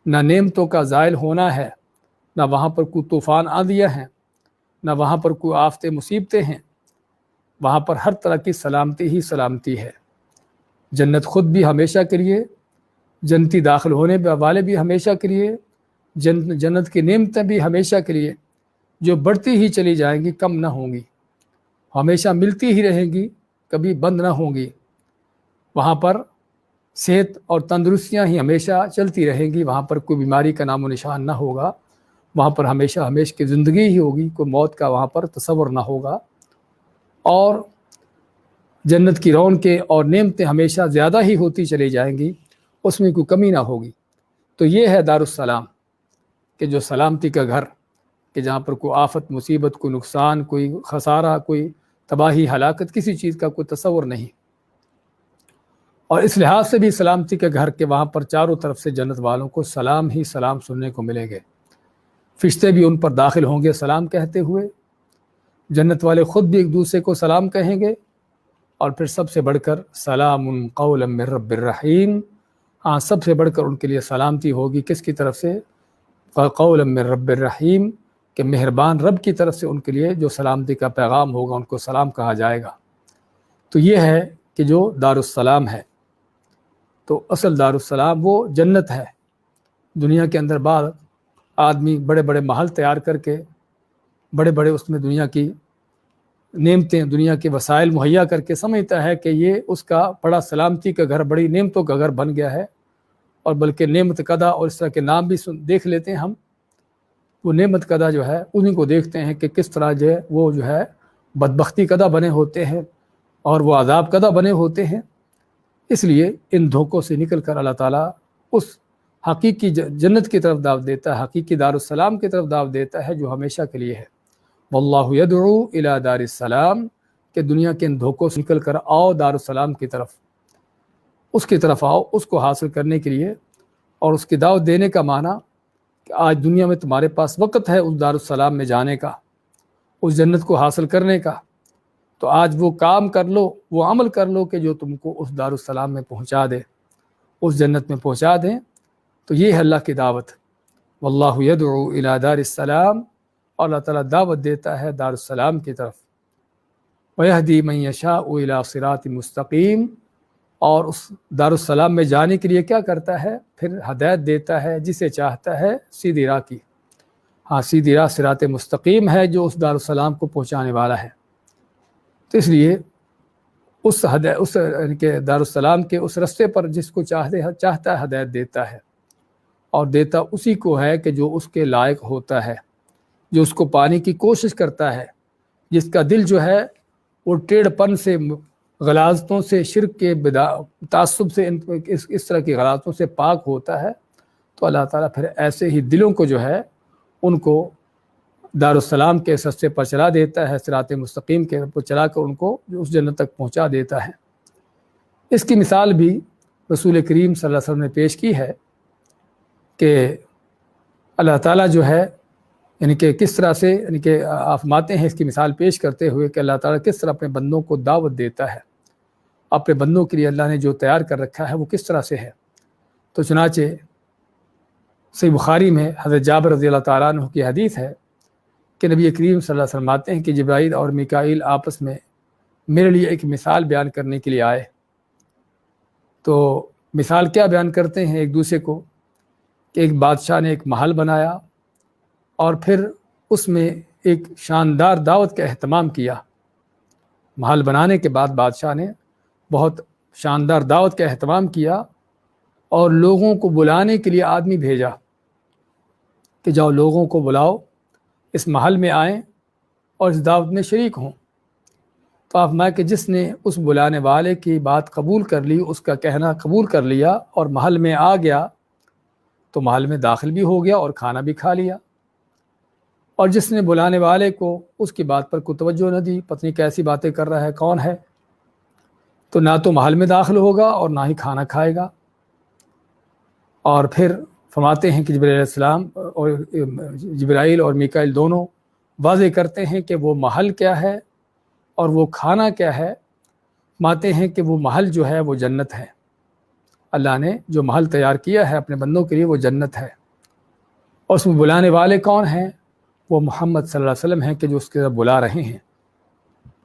نہ نعمتوں کا زائل ہونا ہے، نہ وہاں پر کوئی طوفان آندیاں ہیں، نہ وہاں پر کوئی آفتیں مصیبتیں ہیں۔ وہاں پر ہر طرح کی سلامتی ہی سلامتی ہے۔ جنت خود بھی ہمیشہ کے لیے، جنتی داخل ہونے والے بھی ہمیشہ کے لیے، جنت کی نعمتیں بھی ہمیشہ کے لیے، جو بڑھتی ہی چلی جائیں گی، کم نہ ہوں گی، ہمیشہ ملتی ہی رہیں گی، کبھی بند نہ ہوں گی۔ وہاں پر صحت اور تندرستیاں ہی ہمیشہ چلتی رہیں گی، وہاں پر کوئی بیماری کا نام و نشان نہ ہوگا، وہاں پر ہمیشہ کی زندگی ہی ہوگی، کوئی موت کا وہاں پر تصور نہ ہوگا، اور جنت کی رونقیں اور نعمتیں ہمیشہ زیادہ ہی ہوتی چلی جائیں گی، اس میں کوئی کمی نہ ہوگی۔ تو یہ ہے دار السلام، کہ جو سلامتی کا گھر، کہ جہاں پر کوئی آفت، مصیبت، کوئی نقصان، کوئی خسارہ، کوئی تباہی، ہلاکت، کسی چیز کا کوئی تصور نہیں۔ اور اس لحاظ سے بھی سلامتی کے گھر کے وہاں پر چاروں طرف سے جنت والوں کو سلام ہی سلام سننے کو ملیں گے۔ فرشتے بھی ان پر داخل ہوں گے سلام کہتے ہوئے، جنت والے خود بھی ایک دوسرے کو سلام کہیں گے، اور پھر سب سے بڑھ کر سلام قولا من رب الرحیم، ہاں، سب سے بڑھ کر ان کے لیے سلامتی ہوگی کس کی طرف سے؟ قولا من رب الرحیم، کہ مہربان رب کی طرف سے ان کے لیے جو سلامتی کا پیغام ہوگا، ان کو سلام کہا جائے گا۔ تو یہ ہے کہ جو دار السلام ہے، تو اصل دار السلام وہ جنت ہے۔ دنیا کے اندر بعض آدمی بڑے بڑے محل تیار کر کے، بڑے بڑے اس میں دنیا کی نعمتیں، دنیا کے وسائل مہیا کر کے سمجھتا ہے کہ یہ اس کا بڑا سلامتی کا گھر، بڑی نعمتوں کا گھر بن گیا ہے، اور بلکہ نعمت قدا اور اس طرح کے نام بھی دیکھ لیتے ہیں ہم۔ وہ نعمت قدا جو ہے انہیں کو دیکھتے ہیں کہ کس طرح وہ جو ہے بدبختی قدا بنے ہوتے ہیں، اور وہ عذاب قدا بنے ہوتے ہیں۔ اس لیے ان دھوکوں سے نکل کر اللہ تعالیٰ اس حقیقی جنت کی طرف دعوت دیتا ہے، حقیقی دار السلام کی طرف دعوت دیتا ہے، جو ہمیشہ کے لیے ہے۔ واللہ یدعو الی دار السلام، کہ دنیا کے ان دھوکوں سے نکل کر آؤ دار السلام کی طرف، اس کی طرف آؤ، اس کو حاصل کرنے کے لیے۔ اور اس کی دعوت دینے کا معنی کہ آج دنیا میں تمہارے پاس وقت ہے اس دار السلام میں جانے کا، اس جنت کو حاصل کرنے کا، تو آج وہ کام کر لو، وہ عمل کر لو کہ جو تم کو اس دارالسلام میں پہنچا دے، اس جنت میں پہنچا دیں۔ تو یہ ہے اللہ کی دعوت، واللہ یدعو الی دار السلام، اور اللہ تعالیٰ دعوت دیتا ہے دارالسلام کی طرف، ویہدی من یشاء الی صراط مستقیم، اور اس دارالسلام میں جانے کے لیے کیا کرتا ہے؟ پھر ہدایت دیتا ہے جسے چاہتا ہے سیدھی راہ کی۔ ہاں، سیدھی راہ صراط مستقیم ہے جو اس دارالسلام کو پہنچانے والا ہے۔ تو اس لیے اس یعنی کہ دارالسلام کے اس رستے پر جس کو چاہتا ہے ہدایت دیتا ہے، اور دیتا اسی کو ہے کہ جو اس کے لائق ہوتا ہے، جو اس کو پانے کی کوشش کرتا ہے، جس کا دل جو ہے وہ ٹیڑھ پن سے، غلاظتوں سے، شرک کے تعصب سے، اس طرح کی غلاظتوں سے پاک ہوتا ہے، تو اللہ تعالیٰ پھر ایسے ہی دلوں کو جو ہے ان کو دارالسلام کے رستے پر چلا دیتا ہے، صراط مستقیم کے پر چلا کر ان کو اس جنت تک پہنچا دیتا ہے۔ اس کی مثال بھی رسول کریم صلی اللہ علیہ وسلم نے پیش کی ہے کہ اللہ تعالیٰ جو ہے یعنی کہ کس طرح سے، یعنی کہ آپ فرماتے ہیں اس کی مثال پیش کرتے ہوئے کہ اللہ تعالیٰ کس طرح اپنے بندوں کو دعوت دیتا ہے، اپنے بندوں کے لیے اللہ نے جو تیار کر رکھا ہے وہ کس طرح سے ہے۔ تو چنانچہ صحیح بخاری میں حضرت جابر رضی اللہ تعالیٰ عنہ کی حدیث ہے کہ نبی کریم صلی اللہ علیہ وسلم فرماتے ہیں کہ جبرائیل اور میکائیل آپس میں میرے لیے ایک مثال بیان کرنے کے لیے آئے۔ تو مثال کیا بیان کرتے ہیں ایک دوسرے کو کہ ایک بادشاہ نے ایک محل بنایا اور پھر اس میں ایک شاندار دعوت کا اہتمام کیا۔ محل بنانے کے بعد بادشاہ نے بہت شاندار دعوت کا اہتمام کیا اور لوگوں کو بلانے کے لیے آدمی بھیجا کہ جاؤ لوگوں کو بلاؤ، اس محل میں آئیں اور اس دعوت میں شریک ہوں۔ تو آپ فرمائے کہ جس نے اس بلانے والے کی بات قبول کر لی، اس کا کہنا قبول کر لیا اور محل میں آ گیا، تو محل میں داخل بھی ہو گیا اور کھانا بھی کھا لیا۔ اور جس نے بلانے والے کو اس کی بات پر کوئی توجہ نہ دی، پتہ نہیں کیسی باتیں کر رہا ہے، کون ہے، تو نہ تو محل میں داخل ہوگا اور نہ ہی کھانا کھائے گا۔ اور پھر فرماتے ہیں کہ جبرائیل اور میکائیل دونوں واضح کرتے ہیں کہ وہ محل کیا ہے اور وہ کھانا کیا ہے۔ فرماتے ہیں کہ وہ محل جو ہے وہ جنت ہے، اللہ نے جو محل تیار کیا ہے اپنے بندوں کے لیے وہ جنت ہے، اور اس میں بلانے والے کون ہیں؟ وہ محمد صلی اللہ علیہ وسلم ہیں کہ جو اس کی طرف بلا رہے ہیں۔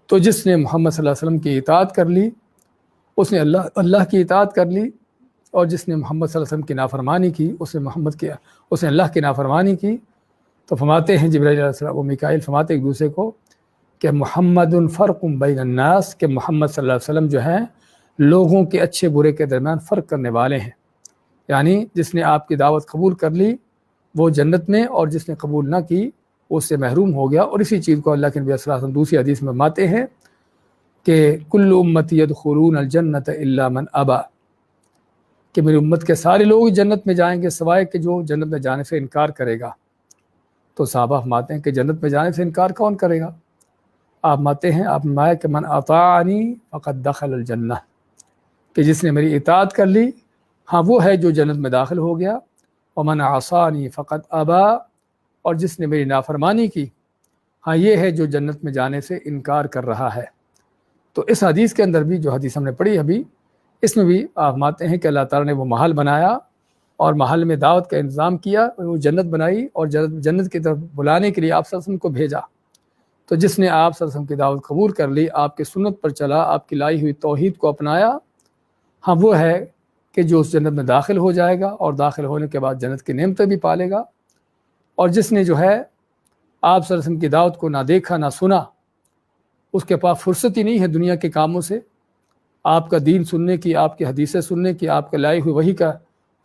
تو جس نے محمد صلی اللہ علیہ وسلم کی اطاعت کر لی اس نے اللہ کی اطاعت کر لی، اور جس نے محمد صلی اللہ علیہ وسلم کی نافرمانی کی اس نے اللہ کی نافرمانی کی۔ تو فرماتے ہیں جبرائیل علیہ السلام و میکائیل فرماتے ایک دوسرے کو کہ محمد فرق بین الناس، کہ محمد صلی اللہ علیہ وسلم جو ہیں لوگوں کے اچھے برے کے درمیان فرق کرنے والے ہیں، یعنی جس نے آپ کی دعوت قبول کر لی وہ جنت میں، اور جس نے قبول نہ کی وہ اس سے محروم ہو گیا۔ اور اسی چیز کو اللہ کے نبی صلی اللہ علیہ وسلم دوسری حدیث میں فرماتے ہیں کہ کل امتی یدخلون الجنت الا من ابا، کہ میری امت کے سارے لوگ جنت میں جائیں گے سوائے کہ جو جنت میں جانے سے انکار کرے گا۔ تو صحابہ فرماتے ہیں کہ جنت میں جانے سے انکار کون کرے گا؟ آپ فرماتے ہیں، آپ فرمایا کہ من اطاعنی فقد دخل الجنہ، کہ جس نے میری اطاعت کر لی ہاں وہ ہے جو جنت میں داخل ہو گیا، ومن عصانی فقد ابا، اور جس نے میری نافرمانی کی ہاں یہ ہے جو جنت میں جانے سے انکار کر رہا ہے۔ تو اس حدیث کے اندر بھی جو حدیث ہم نے پڑھی ابھی، اس میں بھی آپ مانتے ہیں کہ اللہ تعالیٰ نے وہ محل بنایا اور محل میں دعوت کا انتظام کیا، وہ جنت بنائی اور جنت کی طرف بلانے کے لیے آپ صلی اللہ علیہ وسلم کو بھیجا۔ تو جس نے آپ صلی اللہ علیہ وسلم کی دعوت قبول کر لی، آپ کی سنت پر چلا، آپ کی لائی ہوئی توحید کو اپنایا، ہاں وہ ہے کہ جو اس جنت میں داخل ہو جائے گا، اور داخل ہونے کے بعد جنت کی نعمتیں بھی پالے گا۔ اور جس نے جو ہے آپ صلی اللہ علیہ وسلم کی دعوت کو نہ دیکھا نہ سنا، اس کے پاس فرصت ہی نہیں ہے دنیا کے کاموں سے، آپ کا دین سننے کی، آپ کی حدیثیں سننے کی، آپ کے لائی ہوئی وحی کا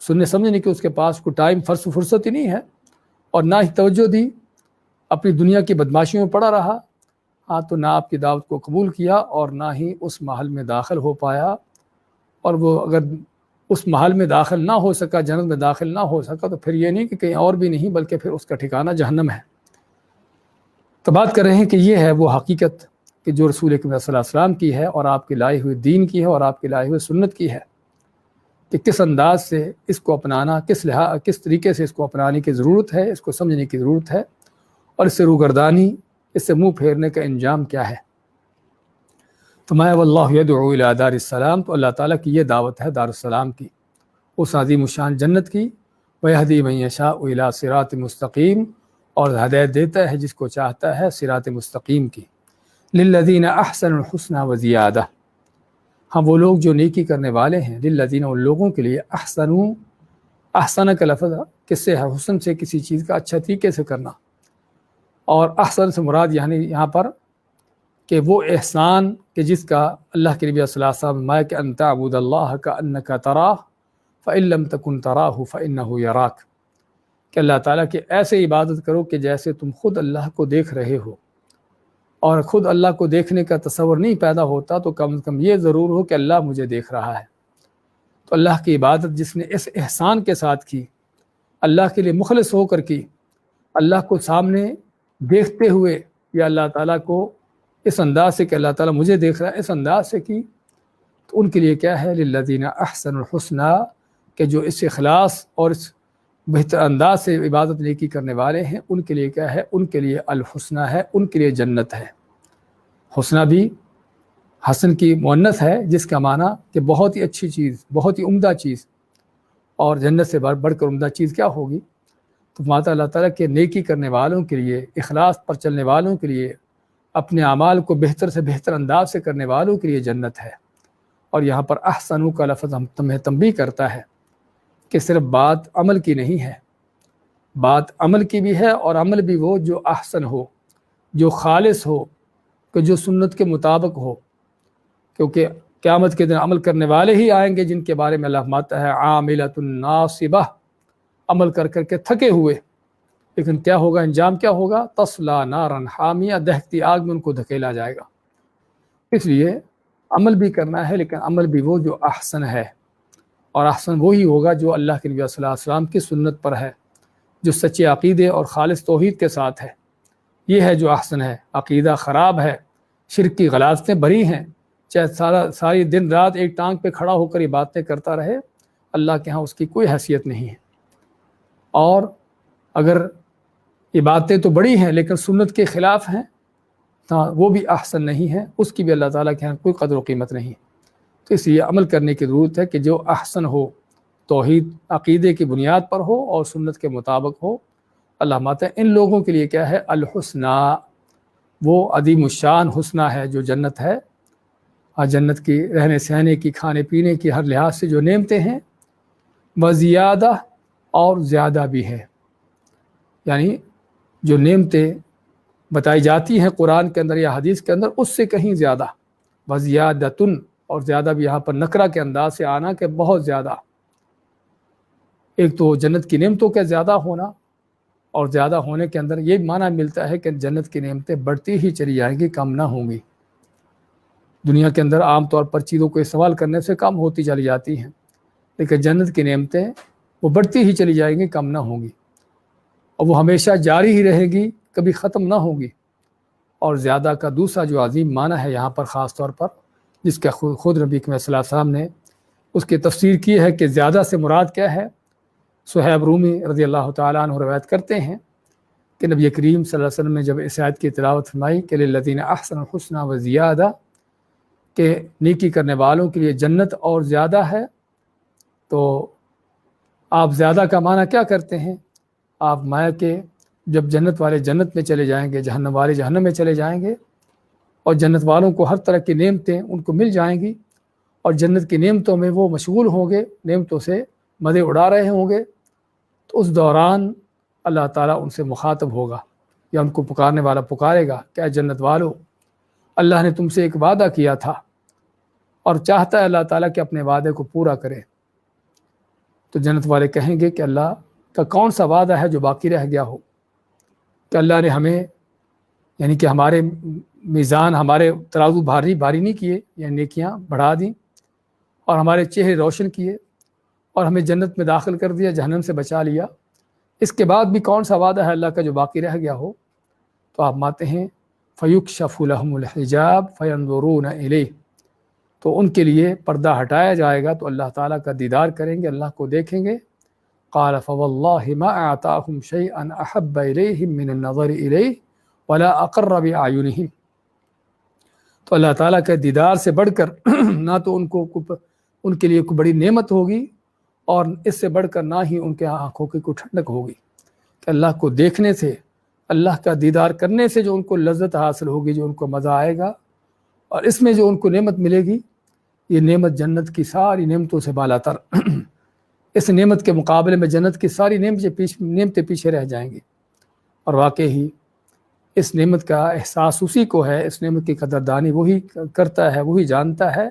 سننے سمجھنے کی، اس کے پاس کوئی ٹائم فرصت ہی نہیں ہے، اور نہ ہی توجہ دی، اپنی دنیا کی بدماشیوں میں پڑا رہا، ہاں تو نہ آپ کی دعوت کو قبول کیا اور نہ ہی اس محل میں داخل ہو پایا۔ اور وہ اگر اس محل میں داخل نہ ہو سکا، جنت میں داخل نہ ہو سکا، تو پھر یہ نہیں کہ کہیں اور بھی نہیں، بلکہ پھر اس کا ٹھکانہ جہنم ہے۔ تو بات کر رہے ہیں کہ یہ ہے وہ حقیقت کہ جو رسول اکرم صلی اللہ علیہ وسلم کی ہے، اور آپ کی لائی ہوئی دین کی ہے، اور آپ کی لائی ہوئی سنت کی ہے، کہ کس انداز سے اس کو اپنانا، کس طریقے سے اس کو اپنانے کی ضرورت ہے، اس کو سمجھنے کی ضرورت ہے، اور اس سے روگردانی، اس سے منہ پھیرنے کا انجام کیا ہے۔ فرمایا واللہ یدعو الی دار السلام، تو اللہ تعالیٰ کی یہ دعوت ہے دار السلام کی، اس عظیم الشان جنت کی، ویہدی من یشاء الی صراط مستقیم، اور ہدایت دیتا ہے جس کو چاہتا ہے صراط مستقیم کی، للذین احسنوا الحسنى وزیادہ، ہاں وہ لوگ جو نیکی کرنے والے ہیں، للذین، ان لوگوں کے لیے، احسنوا، احسن کا لفظ کس سے ہے؟ حسن سے، کسی چیز کا اچھا طریقے سے کرنا، اور احسن سے مراد یعنی یہاں پر کہ وہ احسان کہ جس کا اللہ کے نبی صلی اللہ علیہ وسلم کہ ان تعبد اللہ کأنک تراہ فإن لم تکن تراہ فإنہ یراک، کہ اللہ تعالیٰ کی ایسے عبادت کرو کہ جیسے تم خود اللہ کو دیکھ رہے ہو، اور خود اللہ کو دیکھنے کا تصور نہیں پیدا ہوتا تو کم از کم یہ ضرور ہو کہ اللہ مجھے دیکھ رہا ہے۔ تو اللہ کی عبادت جس نے اس احسان کے ساتھ کی، اللہ کے لیے مخلص ہو کر کی، اللہ کو سامنے دیکھتے ہوئے، یا اللہ تعالیٰ کو اس انداز سے کہ اللہ تعالیٰ مجھے دیکھ رہا ہے، اس انداز سے کی، تو ان کے لیے کیا ہے؟ للذین احسنوا الحسنى، کہ جو اس اخلاص اور اس بہتر انداز سے عبادت نیکی کرنے والے ہیں، ان کے لیے کیا ہے؟ ان کے لیے الحسنى ہے، ان کے لیے جنت ہے۔ حسنہ بھی حسن کی مؤنث ہے، جس کا معنی کہ بہت ہی اچھی چیز، بہت ہی عمدہ چیز، اور جنت سے بڑھ کر عمدہ چیز کیا ہوگی؟ تو ماتا اللہ تعالیٰ کے نیکی کرنے والوں کے لیے، اخلاص پر چلنے والوں کے لیے، اپنے اعمال کو بہتر سے بہتر انداز سے کرنے والوں کے لیے جنت ہے۔ اور یہاں پر احسنوا کا لفظ ہم تمہیں تنبیہ کرتا ہے کہ صرف بات عمل کی نہیں ہے، بات عمل کی بھی ہے، اور عمل بھی وہ جو احسن ہو، جو خالص ہو، کہ جو سنت کے مطابق ہو، کیونکہ قیامت کے دن عمل کرنے والے ہی آئیں گے جن کے بارے میں اللہ فرماتا ہے عاملۃ ناصبہ، عمل کر کر کے تھکے ہوئے، لیکن کیا ہوگا؟ انجام کیا ہوگا؟ تصلیٰ نارا حامیہ، دہتی آگ میں ان کو دھکیلا جائے گا۔ اس لیے عمل بھی کرنا ہے، لیکن عمل بھی وہ جو احسن ہے، اور احسن وہی ہوگا جو اللہ کے نبی صلی اللہ علیہ وسلم کی سنت پر ہے، جو سچے عقیدے اور خالص توحید کے ساتھ ہے، یہ ہے جو احسن ہے۔ عقیدہ خراب ہے، شرک کی غلاظتیں بری ہیں، چاہے ساری دن رات ایک ٹانگ پہ کھڑا ہو کر یہ باتیں کرتا رہے، اللہ کے ہاں اس کی کوئی حیثیت نہیں ہے۔ اور اگر یہ باتیں تو بڑی ہیں لیکن سنت کے خلاف ہیں، وہ بھی احسن نہیں ہے، اس کی بھی اللہ تعالیٰ کے ہاں کوئی قدر و قیمت نہیں۔ تو اس لیے عمل کرنے کی ضرورت ہے کہ جو احسن ہو، توحید عقیدے کی بنیاد پر ہو اور سنت کے مطابق ہو۔ اللہ ماتا ان لوگوں کے لیے کیا ہے؟ الحسنہ، وہ عظیم الشان حسنہ ہے جو جنت ہے، اور جنت کی رہنے سہنے کی، کھانے پینے کی، ہر لحاظ سے جو نعمتیں ہیں، وزیادہ، اور زیادہ بھی ہے، یعنی جو نعمتیں بتائی جاتی ہیں قرآن کے اندر یا حدیث کے اندر، اس سے کہیں زیادہ، وزیادتن، اور زیادہ بھی یہاں پر نکرہ کے انداز سے آنا کہ بہت زیادہ۔ ایک تو جنت کی نعمتوں کا زیادہ ہونا، اور زیادہ ہونے کے اندر یہ معنی ملتا ہے کہ جنت کی نعمتیں بڑھتی ہی چلی جائیں گی، کم نہ ہوں گی۔ دنیا کے اندر عام طور پر چیزوں کو استعمال کرنے سے کم ہوتی چلی جاتی ہیں، لیکن جنت کی نعمتیں وہ بڑھتی ہی چلی جائیں گی، کم نہ ہوں گی، اور وہ ہمیشہ جاری ہی رہے گی، کبھی ختم نہ ہوگی۔ اور زیادہ کا دوسرا جو عظیم معنی ہے یہاں پر خاص طور پر، جس کا خود نبی صلی اللہ علیہ وسلم نے اس کی تفسیر کی ہے کہ زیادہ سے مراد کیا ہے۔ صہیب رومی رضی اللہ تعالیٰ عنہ روایت کرتے ہیں کہ نبی کریم صلی اللہ علیہ وسلم نے جب اس آیت کی تلاوت فرمائی کہ للذین احسنوا الحسنى وزیادہ، کہ نیکی کرنے والوں کے لیے جنت اور زیادہ ہے، تو آپ زیادہ کا معنی کیا کرتے ہیں؟ آپ مایا کہ جب جنت والے جنت میں چلے جائیں گے، جہنم والے جہنم میں چلے جائیں گے، اور جنت والوں کو ہر طرح کی نعمتیں ان کو مل جائیں گی، اور جنت کی نعمتوں میں وہ مشغول ہوں گے، نعمتوں سے مزے اڑا رہے ہوں گے، تو اس دوران اللہ تعالیٰ ان سے مخاطب ہوگا، یا ان کو پکارنے والا پکارے گا، کیا جنت والو، اللہ نے تم سے ایک وعدہ کیا تھا، اور چاہتا ہے اللہ تعالیٰ کہ اپنے وعدے کو پورا کرے۔ تو جنت والے کہیں گے کہ اللہ کا کون سا وعدہ ہے جو باقی رہ گیا ہو، کہ اللہ نے ہمیں، یعنی کہ ہمارے میزان، ہمارے ترازو بھاری نہیں کیے، یعنی نیکیاں بڑھا دیں، اور ہمارے چہرے روشن کیے، اور ہمیں جنت میں داخل کر دیا، جہنم سے بچا لیا، اس کے بعد بھی کون سا وعدہ ہے اللہ کا جو باقی رہ گیا ہو؟ تو آپ ماتے ہیں فَيُكْشَفُ لَهُمُ الْحِجَابُ فَيَنْظُرُونَ إِلَيْهِ، تو ان کے لیے پردہ ہٹایا جائے گا، تو اللہ تعالیٰ کا دیدار کریں گے، اللہ کو دیکھیں گے۔ قال فوالله ما اعطاهم شيئا احب اليهم من النظر اليه ولا اقر باعينهم، تو اللہ تعالیٰ کے دیدار سے بڑھ کر نہ تو ان کے لیے کوئی بڑی نعمت ہوگی، اور اس سے بڑھ کر نہ ہی ان کے آنکھوں کی کوئی ٹھنڈک ہوگی کہ اللہ کو دیکھنے سے، اللہ کا دیدار کرنے سے جو ان کو لذت حاصل ہوگی، جو ان کو مزہ آئے گا، اور اس میں جو ان کو نعمت ملے گی، یہ نعمت جنت کی ساری نعمتوں سے بالا تر اس نعمت کے مقابلے میں جنت کی ساری نعمتیں پیچھے رہ جائیں گی۔ اور واقعی اس نعمت کا احساس اسی کو ہے، اس نعمت کی قدردانی وہی کرتا ہے، وہی جانتا ہے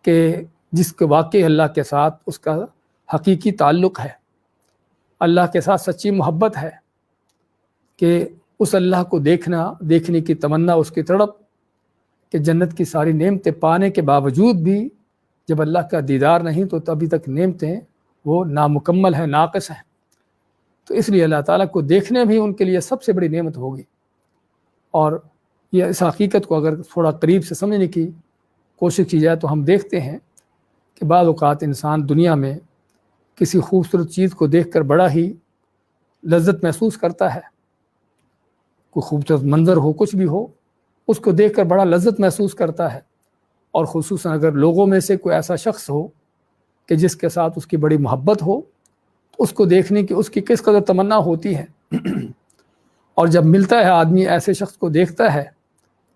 کہ جس کے واقعی اللہ کے ساتھ اس کا حقیقی تعلق ہے، اللہ کے ساتھ سچی محبت ہے، کہ اس اللہ کو دیکھنے کی تمنا، اس کی تڑپ، کہ جنت کی ساری نعمتیں پانے کے باوجود بھی جب اللہ کا دیدار نہیں تو ابھی تک نعمتیں وہ نامکمل ہیں، ناقص ہیں۔ تو اس لیے اللہ تعالیٰ کو دیکھنے بھی ان کے لیے سب سے بڑی نعمت ہوگی۔ اور یہ اس حقیقت کو اگر تھوڑا قریب سے سمجھنے کی کوشش کی جائے تو ہم دیکھتے ہیں کہ بعض اوقات انسان دنیا میں کسی خوبصورت چیز کو دیکھ کر بڑا ہی لذت محسوس کرتا ہے، کوئی خوبصورت منظر ہو، کچھ بھی ہو، اس کو دیکھ کر بڑا لذت محسوس کرتا ہے، اور خصوصاً اگر لوگوں میں سے کوئی ایسا شخص ہو کہ جس کے ساتھ اس کی بڑی محبت ہو تو اس کو دیکھنے کی اس کی کس قدر تمنا ہوتی ہے۔ اور جب ملتا ہے آدمی ایسے شخص کو دیکھتا ہے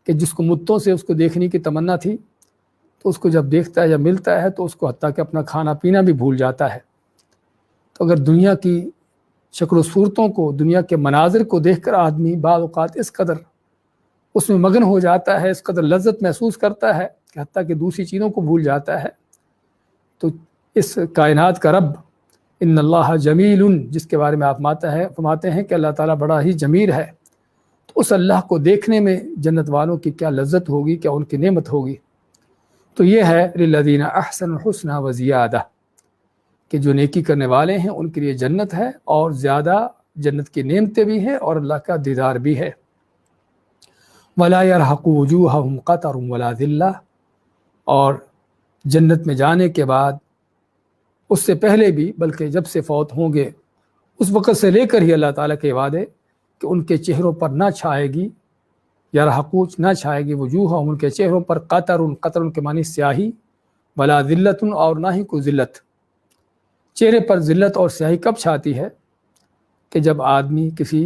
کہ جس کو مدتوں سے اس کو دیکھنے کی تمنا تھی، تو اس کو جب دیکھتا ہے، جب ملتا ہے، تو اس کو حتیٰ کہ اپنا کھانا پینا بھی بھول جاتا ہے۔ تو اگر دنیا کی شکل و صورتوں کو، دنیا کے مناظر کو دیکھ کر آدمی بعض اوقات اس قدر اس میں مگن ہو جاتا ہے، اس قدر لذت محسوس کرتا ہے کہ حتیٰ کہ دوسری چیزوں کو بھول جاتا ہے، تو اس کائنات کا رب ان اللہ جمیل، جس کے بارے میں آپ فرماتے ہیں کہ اللہ تعالیٰ بڑا ہی جمیل ہے، تو اس اللہ کو دیکھنے میں جنت والوں کی کیا لذت ہوگی، کیا ان کی نعمت ہوگی۔ تو یہ ہے للذین احسنوا الحسنی وزیادہ، کہ جو نیکی کرنے والے ہیں ان کے لیے جنت ہے، اور زیادہ جنت کی نعمتیں بھی ہیں، اور اللہ کا دیدار بھی ہے۔ وَلَا يَرْحَقُ وُجُوهَهُمْ قَتَرٌ وَلَا ذِلَّةٌ، اور جنت میں جانے کے بعد، اس سے پہلے بھی، بلکہ جب سے فوت ہوں گے اس وقت سے لے کر ہی اللہ تعالیٰ کے وعدے کہ ان کے چہروں پر نہ چھائے گی، یرحقو نہ چھائے گی، وجوہہم ان کے چہروں پر قطر کے معنی سیاہی، ولا ذلت اور نہ ہی کوئی ذلت۔ چہرے پر ذلت اور سیاہی کب چھاتی ہے؟ کہ جب آدمی کسی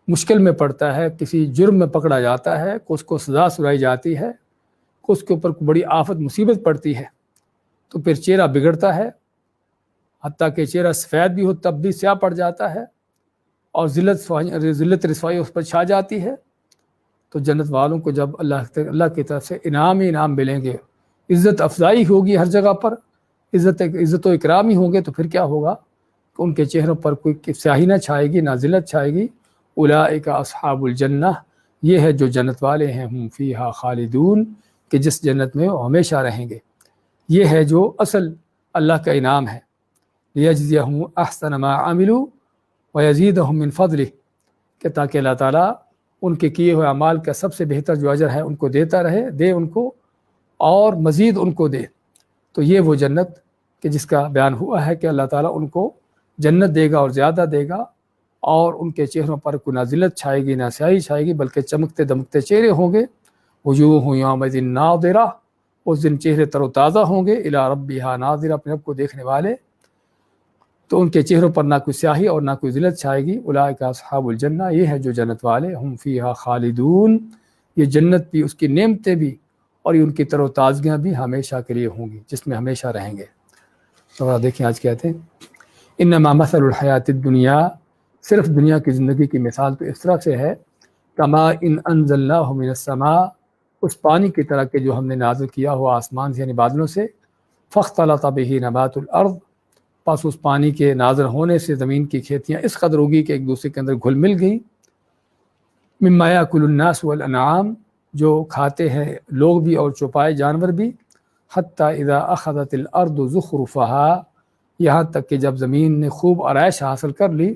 مشکل میں پڑتا ہے، کسی جرم میں پکڑا جاتا ہے، کہ اس کو سزا سنائی جاتی ہے، کہ اس کے اوپر کوئی بڑی آفت مصیبت پڑتی ہے، تو پھر چہرہ بگڑتا ہے، حتیٰ کہ چہرہ سفید بھی ہو تب بھی سیاہ پڑ جاتا ہے، اور ذلت رسوائی اس پر چھا جاتی ہے۔ تو جنت والوں کو جب اللہ کی طرف سے انعام ہی انعام ملیں گے، عزت افزائی ہوگی ہر جگہ پر، عزت و اکرام ہی ہوں گے، تو پھر کیا ہوگا کہ ان کے چہروں پر کوئی سیاہی نہ چھائے گی، نہ ذلت چھائے گی۔ اولئک اصحاب الجنہ، یہ ہے جو جنت والے ہیں، ہم فیہا خالدون، کہ جس جنت میں وہ ہمیشہ رہیں گے۔ یہ ہے جو اصل اللہ کا انعام ہے، لیجزیہم احسن ما عملوا ویزیدہم من فضلہ، کہ تاکہ اللہ تعالیٰ ان کے کیے ہوئے اعمال کا سب سے بہتر جو اجر ہے ان کو دیتا رہے، دے ان کو، اور مزید ان کو دے۔ تو یہ وہ جنت کہ جس کا بیان ہوا ہے کہ اللہ تعالیٰ ان کو جنت دے گا اور زیادہ دے گا، اور ان کے چہروں پر کوئی نہ ذلت چھائے گی، نہ سیاہی چھائے گی، بلکہ چمکتے دمکتے چہرے ہوں گے۔ وجوہ یومئذ ناظرہ، اس دن چہرے تر و تازہ ہوں گے، الی ربہا ناظرہ، اپنے رب کو دیکھنے والے، تو ان کے چہروں پر نہ کوئی سیاہی اور نہ کوئی ذلت چھائے گی۔ اولئک اصحاب الجنہ، یہ ہے جو جنت والے، ہم فیہا خالدون، یہ جنت بھی، اس کی نعمتیں بھی، اور یہ ان کی تر و تازگیاں بھی ہمیشہ کے لیے ہوں گی، جس میں ہمیشہ رہیں گے۔ تو دیکھیں آج کہتے ہیں انما مثل الحیات الدنیا، صرف دنیا کی زندگی کی مثال تو اس طرح سے ہے، کما ان انزلناہ من السماء، اس پانی کی طرح کہ جو ہم نے نازل کیا ہوا آسمان سے، یعنی بادلوں سے، فاختلط بہ نبات الارض، پس اس پانی کے نازل ہونے سے زمین کی کھیتیاں اس قدر اگی کہ ایک دوسرے کے اندر گھل مل گئیں، مما یاکل الناس والانعام، جو کھاتے ہیں لوگ بھی اور چوپائے جانور بھی، حتی اذا اخذت الارض زخرفها، یہاں تک کہ جب زمین نے خوب آرائش حاصل کر لی،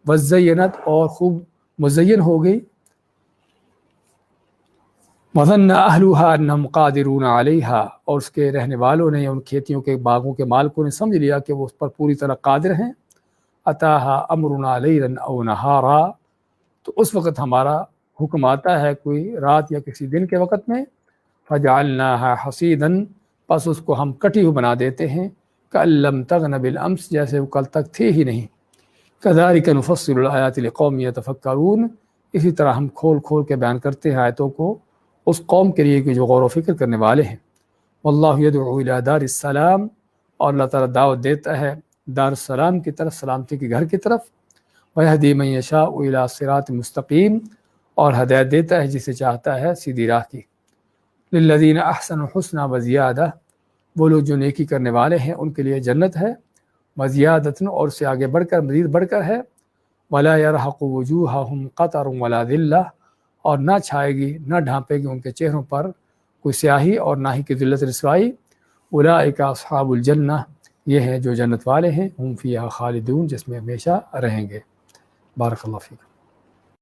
وزینت، اور خوب مزین ہو گئی، وظن اہلها انہم قادرون علیہا، اور اس کے رہنے والوں نے، ان کھیتیوں کے باغوں کے مالکوں نے سمجھ لیا کہ وہ اس پر پوری طرح قادر ہیں، اتاہا امرنا لیلا او نہارا، تو اس وقت ہمارا حکم آتا ہے کوئی رات یا کسی دن کے وقت میں، فجعلناها حصیداً، پس اس کو ہم کٹی ہوئی بنا دیتے ہیں، کأن لم تغن بالامس، جیسے وہ کل تک تھی ہی نہیں، کذالک نفصل الآیات لقوم یتفکرون، اسی طرح ہم کھول کھول کے بیان کرتے ہیں آیتوں کو اس قوم کے لیے کہ جو غور و فکر کرنے والے ہیں۔ واللہ یدعو الی دار السلام، اور اللہ تعالیٰ دعوت دیتا ہے دار السلام کی طرف، سلامتی کے گھر کی طرف، ویہدی من یشاء الی صراط مستقیم، اور ہدایت دیتا ہے جسے چاہتا ہے سیدھی راہ کی۔ للذین احسنوا الحسنی وزیادہ، وہ لوگ جو نیکی کرنے والے ہیں ان کے لیے جنت ہے، وزیادۃ، اور اس سے آگے بڑھ کر مزید بڑھ کر ہے، ولا یرحق وجوہہم قطر ولا ذلہ، اور نہ چھائے گی نہ ڈھانپے گی ان کے چہروں پر کوئی سیاہی اور نہ ہی کی ذلت رسوائی۔ اولئک اصحاب الجنہ، یہ ہیں جو جنت والے ہیں، ہم فیہا خالدون، جس میں ہمیشہ رہیں گے۔ بارک اللہ فیکم۔